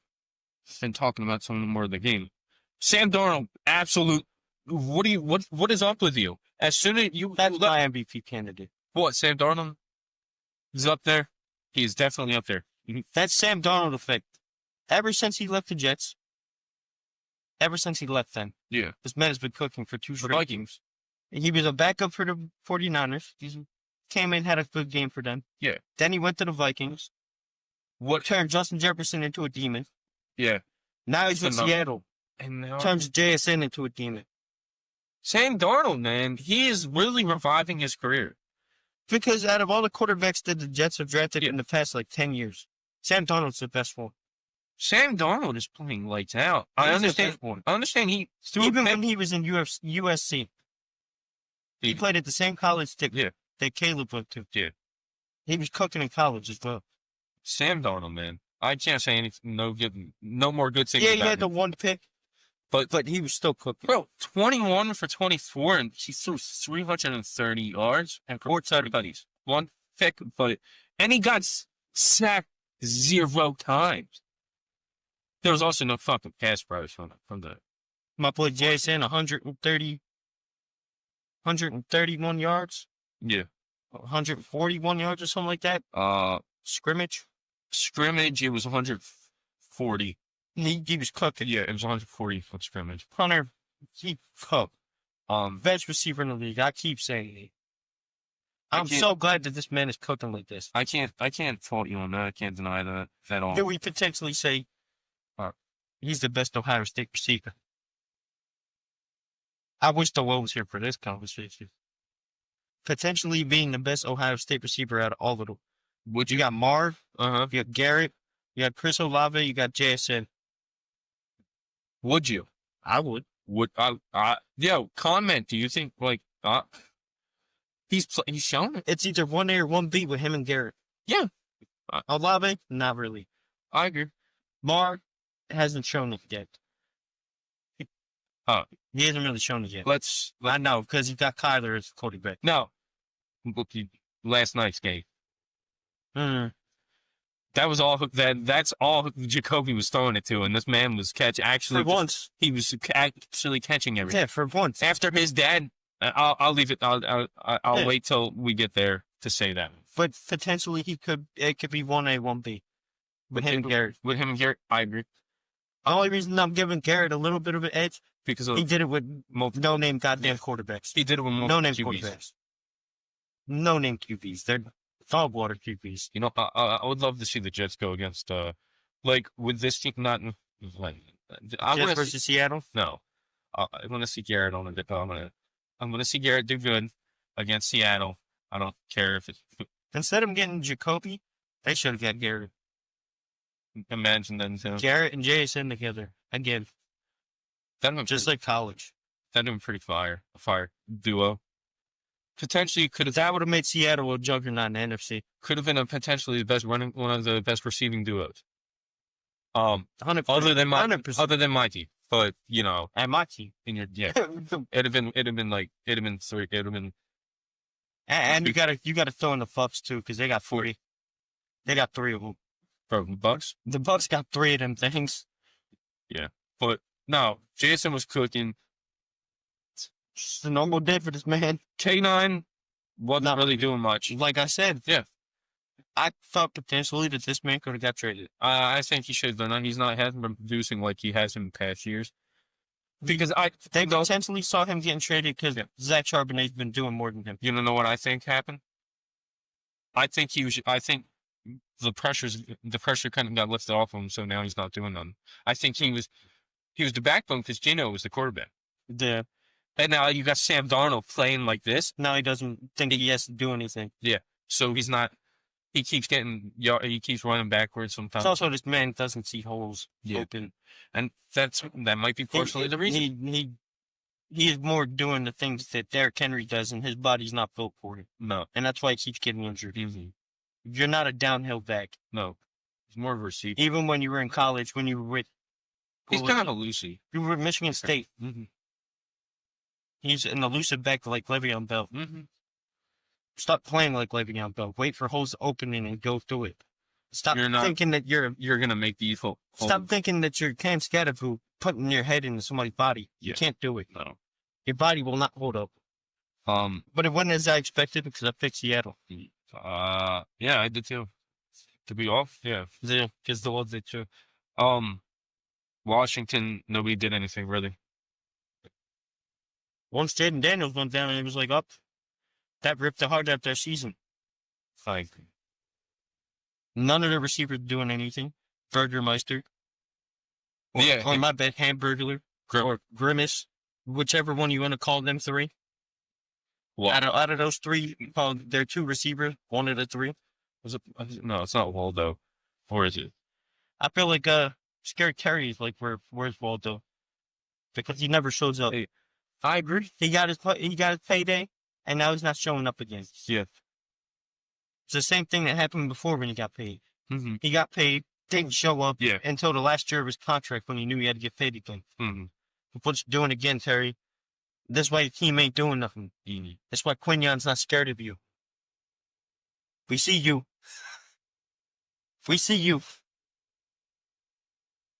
and talking about some more of the game. Sam Darnold, absolute. What is up with you? As soon as that's my MVP candidate. What, Sam Darnold? He's up there. He's definitely up there. That's Sam Darnold effect. Ever since he left the Jets. Ever since he left them. Yeah. This man has been cooking for two straight Vikings. He was a backup for the 49ers. He came in, had a good game for them. Yeah. Then he went to the Vikings. What turned Justin Jefferson into a demon. Yeah. Now he's with Seattle. And now turns JSN into a demon. Sam Darnold, man, he is really reviving his career. Because out of all the quarterbacks that the Jets have drafted in the past, 10 years, Sam Darnold's the best one. Sam Darnold is playing lights out. I understand even when he was in USC. He played at the same college that Caleb went to. Yeah. He was cooking in college as well. Sam Darnold, man. I can't say anything, no more good things about him. Yeah, he had the one pick. But he was still cooking. Bro, 21 for 24, and he threw 330 yards and 4 touchdowns. One pick, and he got sacked 0 times. There was also no fucking pass rush from the. My boy JSN, 131 yards. Yeah. 141 yards or something like that. Scrimmage, it was 140. He was cooking. Yeah, it was 140 foot scrimmage. Hunter, he cooked. Best receiver in the league. I keep saying it. I'm so glad that this man is cooking like this. I can't fault you on that. I can't deny that at all. Can we potentially say he's the best Ohio State receiver? I wish the world was here for this conversation. Potentially being the best Ohio State receiver out of all of them. You got Marv, you got Garrett, you got Chris Olave, you got JSN. Would you? I would. Comment. Do you think he's shown it? It's either 1A or 1B with him and Garrett. Yeah. Olave, not really. I agree. Marv hasn't shown it yet. He hasn't really shown it yet. I know, because he got Kyler as quarterback. No. Last night's game. That was all. That's all Jacoby was throwing it to, and this man was For once, he was actually catching everything. Yeah, for once. After his dad, I'll leave it. I'll wait till we get there to say that. but potentially it could be 1A, 1B. With him and Garrett. With him and Garrett, I agree. The only reason I'm giving Garrett a little bit of an edge Because he did it with no-name goddamn quarterbacks. he did it with No-name QBs. quarterbacks. No-name QBs. They're dog water QBs. You know, I would love to see the Jets go against, like, with this team, not, like, Jets versus Seattle? No. I want to see Garrett on it. I'm gonna see Garrett do good against Seattle. I don't care if it's... Instead of getting Jacoby, they should have got Garrett. Imagine then, too. Garrett and Jason together. Again. Just like college. That'd been pretty fire. A fire duo. Potentially could have... That would have made Seattle a juggernaut in the NFC. Could have been potentially the best one of the best receiving duos. 100%. Other than my 100%. team. But, you know... And my team. In your... Yeah. It'd have been three. It'd have been... And you gotta throw in the Bucks too, because they got 40. They got 3 of them. From Bucks? The Bucks got 3 of them things. Yeah. But no, Jason was cooking. Just a normal day for this man. K9 wasn't really doing much. Like I said. Yeah. I thought potentially that this man could have got traded. I think he should have done that. Hasn't been producing like he has in past years. Because they potentially saw him getting traded because Zach Charbonnet's been doing more than him. You don't know what I think happened? I think the pressure kind of got lifted off him, so now he's not doing nothing. I think he was the backbone because Gino was the quarterback. Yeah. And now you got Sam Darnold playing like this. Now he doesn't think he has to do anything. Yeah. So he's not. He keeps running backwards sometimes. It's also this man doesn't see holes open. And that might be partially the reason. He is more doing the things that Derrick Henry does, and his body's not built for it. No. And that's why he keeps getting injured. Mm-hmm. You're not a downhill back. No. He's more of a receiver. Even when you were in college, when you were with... He's kind of elusive. You were at Michigan State. Mm-hmm. He's an elusive back like Le'Veon Bell. Mm-hmm. Stop playing like Le'Veon Bell. Wait for holes opening and go through it. Stop thinking that you're gonna make these holes. Stop thinking that you're Cam Scattervoo putting your head into somebody's body. Yeah. You can't do it. No. Your body will not hold up. But it wasn't as I expected because I picked Seattle. Yeah, I did too. To be off, yeah. Yeah, because the ones did too. Washington, nobody did anything really. Once Jaden Daniels went down and it was like up, that ripped the heart out of their season. Like, none of the receivers doing anything. Burgermeister. Or my bad, Hamburglar. Or Grimace. Whichever one you want to call them 3. Out of those 3, they're 2 receivers, 1 of the 3. No, it's not Waldo. Or is it? I feel like Scary Terry is like, where's Waldo? Because he never shows up. Hey, I agree. He got his payday, and now he's not showing up again. Yeah. It's the same thing that happened before when he got paid. Mm-hmm. He got paid, didn't show up Yeah. until the last year of his contract when he knew he had to get paid again. Mm-hmm. What you doing again, Terry? That's why the team ain't doing nothing. Mm-hmm. That's why Quignon's not scared of you. We see you. We see you.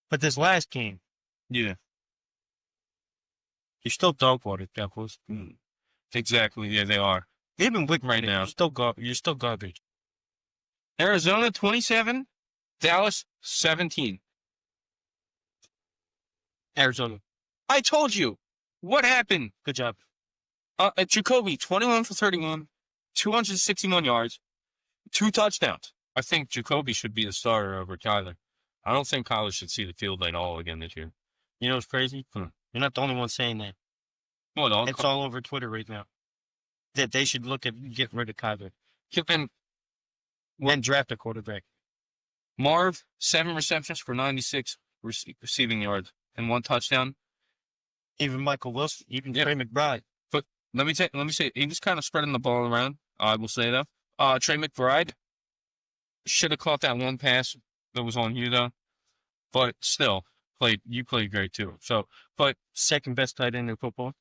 But this last game, Yeah. you're still dog water, Cowboys. Mm. Exactly. Yeah, they are. Even with Right now. You're still garbage. Arizona 27, Dallas 17. Arizona. I told you. What happened? Good job. Jacoby, 21 for 31, 261 yards, 2 touchdowns. I think Jacoby should be the starter over Kyler. I don't think Kyler should see the field at all again this year. You know what's crazy? You're not the only one saying that. Well, it's all over Twitter right now. That they should look at getting rid of Kyler. And draft a quarterback. Marv, 7 receptions for 96 receiving yards and 1 touchdown. Even Michael Wilson, even Trey McBride. But let me say, he was kind of spreading the ball around. I will say that. Trey McBride should have caught that 1 pass that was on you though. But still, you played great too. So, but second best tight end in football,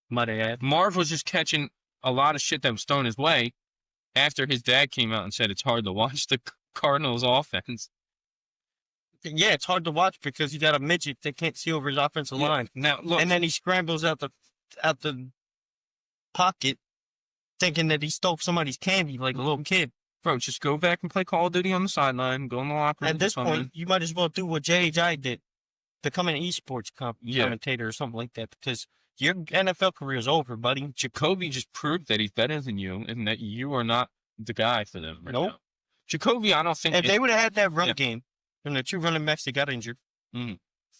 might I add. Marv was just catching a lot of shit that was thrown his way after his dad came out and said it's hard to watch the Cardinals offense. Yeah, it's hard to watch because you got a midget that can't see over his offensive line. Now look, and then he scrambles out the pocket, thinking that he stole somebody's candy like a little kid. Bro, just go back and play Call of Duty on the sideline. Go in the locker room. At this point, you might as well do what J.H.I. did. Become an esports commentator or something like that, because your NFL career is over, buddy. Jacoby just proved that he's better than you and that you are not the guy for them right Nope. now. Jacoby, I don't think... If they would have had that run game from the 2 running backs that got injured,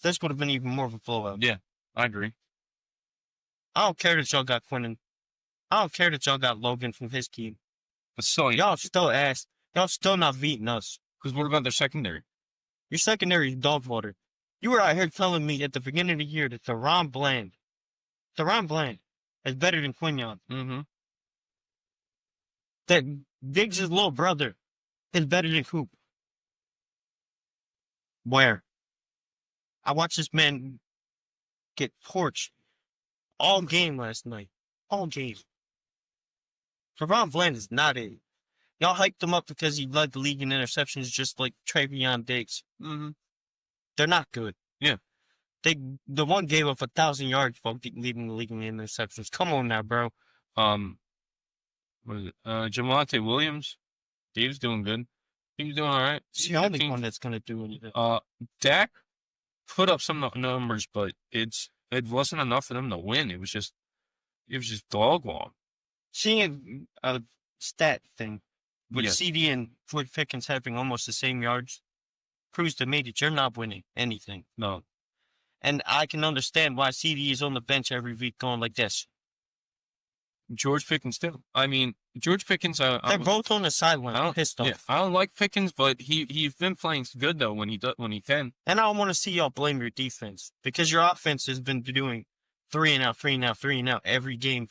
this would have been even more of a blowout. Yeah, I agree. I don't care that y'all got Quentin. I don't care that y'all got Logan from his team. But so, Y'all still ass. Y'all still not beating us. Because what about their secondary? Your secondary is dog water. You were out here telling me at the beginning of the year that Theron Bland is better than Quinion. Mm-hmm. That Diggs' little brother is better than Coop. Where? I watched this man get torched all game last night. All game. Theron Bland is not it. Y'all hyped him up because he led the league in interceptions just like Travion Diggs. Mm-hmm. They're not good. Yeah. The one gave up 1,000 yards while leading the league in interceptions. Come on now, bro. What is it? Javonte Williams. Dave's doing good. He's doing all right. He's the only one that's gonna do anything. Dak put up some numbers, but it wasn't enough for them to win. It was just dog walk. Seeing a stat thing with Yeah. CD and George Pickens having almost the same yards proves to me that you're not winning anything. No. And I can understand why CD is on the bench every week going like this. George Pickens too. I mean, George Pickens. They're both on the sideline, pissed off. Yeah, I don't like Pickens, but he's been playing good though when he can. And I don't want to see y'all blame your defense because your offense has been doing 3 and out every game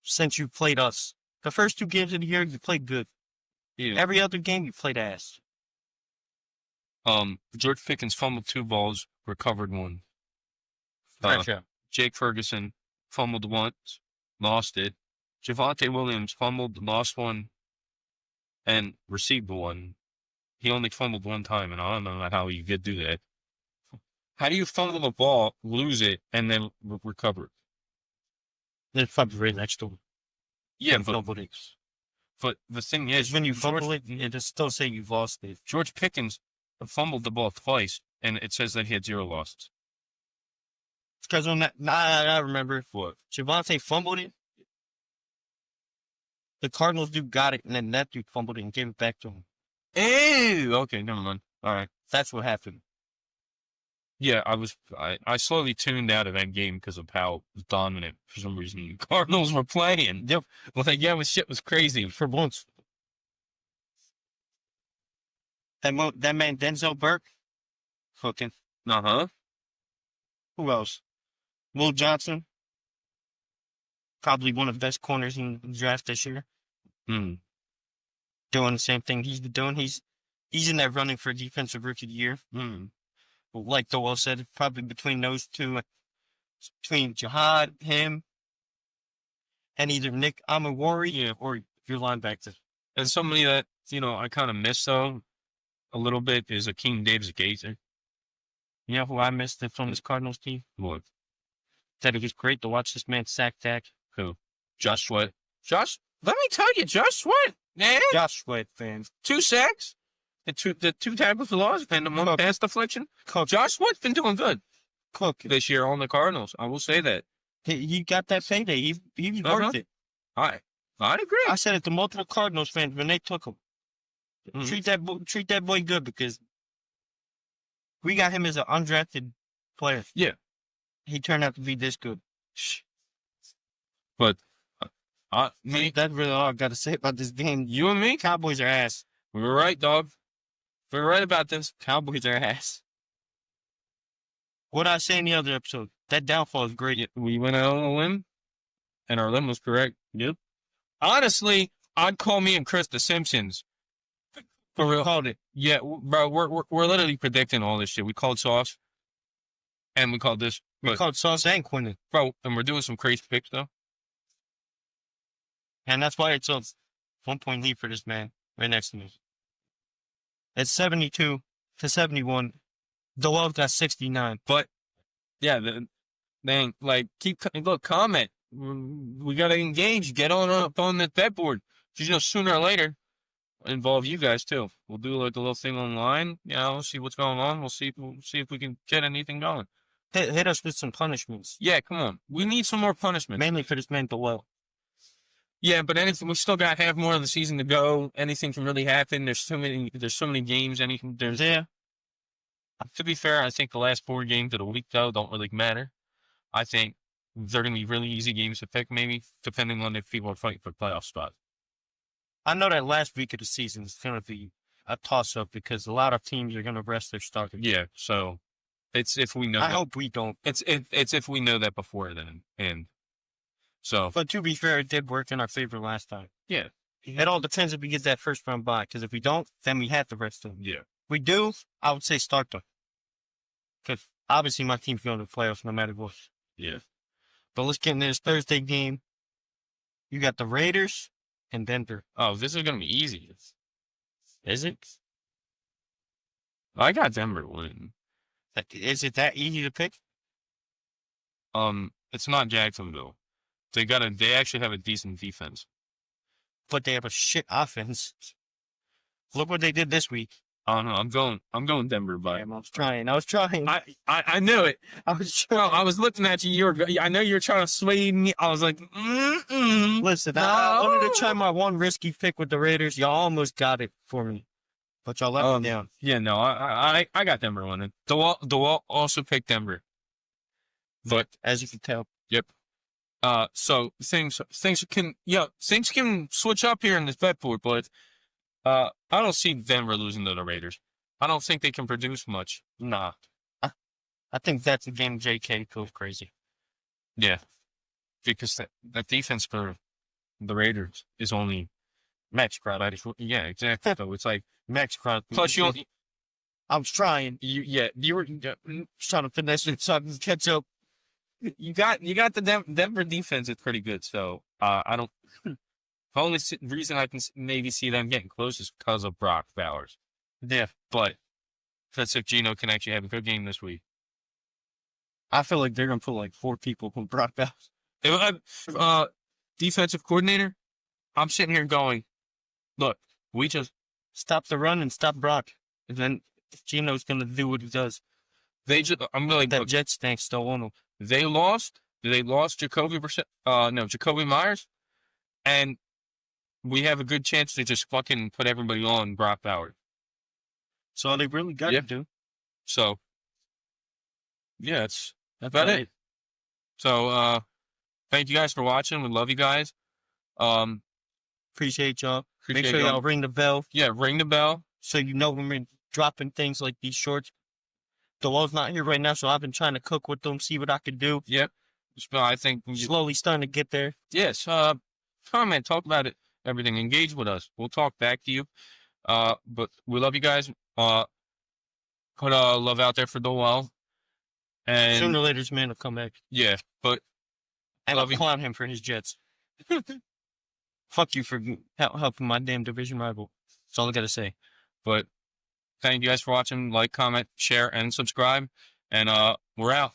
since you played us. The first 2 games of the year, you played good. Yeah. Every other game, you played ass. George Pickens fumbled 2 balls, recovered 1. Jake Ferguson fumbled once, lost it. Javonte Williams fumbled, lost 1, and received 1. He only fumbled 1 time, and I don't know how you could do that. How do you fumble the ball, lose it, and then recover it? It's probably right next to him. Yeah, But the thing is, when you fumble it, it'll still say you've lost it. George Pickens fumbled the ball twice, and it says that he had 0 losses. Because on that, I remember What? Javonte fumbled it. The Cardinals dude got it, and then that dude fumbled it and gave it back to him. Ew! Okay, never mind. All right. That's what happened. Yeah, I slowly tuned out of that game because of how dominant, for some reason, the Cardinals were playing. Yep. Shit was crazy. For once. That man Denzel Burke. Fucking. Uh-huh. Who else? Will Johnson. Probably one of the best corners in the draft this year. Hmm. Doing the same thing he's doing. He's in that running for Defensive Rookie of the Year. Like Doyle said, probably between those two, between Jihad, him, and either Nick Amawari or your linebacker. And somebody that, I kind of miss, though, a little bit is Akeem Davis-Gaither. You know who I missed from this Cardinals team? What? Said it was great to watch this man sack Dak. Who? Josh Sweat. Let me tell you, Josh Sweat, man. Josh Sweat, fans. 2 sacks. The 2 tackles for loss and the 1 pass deflection. Josh Sweat's been doing good this year on the Cardinals. I will say that. He got that payday. He was worth it. I agree. I said it to multiple Cardinals fans when they took him. Mm-hmm. Treat that boy good because we got him as an undrafted player. Yeah. He turned out to be this good. But that's really all I got to say about this game. You and me, Cowboys are ass. we were right, dog. We were right about this. Cowboys are ass. What I say in the other episode, that downfall is great. We went out on a limb, and our limb was correct. Yep. Honestly, I'd call me and Chris the Simpsons. For real. Called it. Yeah, bro, we're literally predicting all this shit. We called Sauce, and we called this. We called Sauce and Quinton. Bro, and we're doing some crazy picks, though. And that's why it's a 1-point lead for this man right next to me. It's 72-71. Doyle got 69. But, yeah, comment. We got to engage. Get on up on the bet board. Because sooner or later, involve you guys too. We'll do like a little thing online. We'll see what's going on. We'll see if we can get anything going. Hit us with some punishments. Yeah, come on. We need some more punishment. Mainly for this man below. Yeah, but anything, we still got half more of the season to go. Anything can really happen. There's so many games. Yeah. To be fair, I think the last 4 games of the week though don't really matter. I think they're gonna be really easy games to pick, maybe depending on if people are fighting for playoff spots. I know that last week of the season is going to be a toss-up because a lot of teams are going to rest their starters. Yeah, so it's if we know. I hope we don't. It's if we know that before then, and so. But to be fair, it did work in our favor last time. Yeah. It all depends if we get that first round bye. Because if we don't, then we have to rest them. Yeah. We do, I would say start them. Because obviously my team's going to the playoffs no matter what. Yeah. But let's get into this Thursday game. You got the Raiders and Denver. Oh, this is gonna be easy. Is it? I got Denver winning. Is it that easy to pick? It's not Jacksonville. They actually have a decent defense. But they have a shit offense. Look what they did this week. I don't know. I'm going Denver, but Damn, I was trying. I knew it. I was trying. I was looking at you. I know you're trying to sway me. I was like, Listen, no. I wanted to try my one risky pick with the Raiders. Y'all almost got it for me, but y'all let me down. Yeah, no, I got Denver winning. DeWalt also picked Denver, but As you can tell, yep. So things can switch up here in this bet board, but I don't see Denver losing to the Raiders. I don't think they can produce much. nah. I think that's a game JK goes crazy. Yeah, because that defense for the Raiders is only Max Crowd. yeah, exactly. So it's like Max Crowd. plus I was trying. you were Trying to finesse it so I can catch up. you got the Denver defense is pretty good. So I don't. The only reason I can maybe see them getting close is because of Brock Bowers. Yeah. But that's if Gino can actually have a good game this week. I feel like they're going to put like 4 people from Brock Bowers. Defensive coordinator, I'm sitting here going, look, we just Stop the run and stop Brock. And then Gino's going to do what he does. I'm really That Jets tank still on him. They lost Jacoby Myers, and we have a good chance to just fucking put everybody on Brock Bowers. So they really got to do. So yeah, that's about it. So thank you guys for watching. We love you guys. Appreciate y'all. Make sure y'all ring the bell. Yeah, ring the bell. So you know when we're dropping things like these shorts. The wall's not here right now, so I've been trying to cook with them, see what I could do. Yep. I think Slowly starting to get there. Yes. Comment, talk about it, everything. Engage with us. We'll talk back to you. But we love you guys. Put love out there for the while. And sooner or later, this man will come back. Yeah, but and I'll clown him for his Jets. Fuck you for helping my damn division rival. That's all I gotta say. But thank you guys for watching. Like, comment, share, and subscribe. And we're out.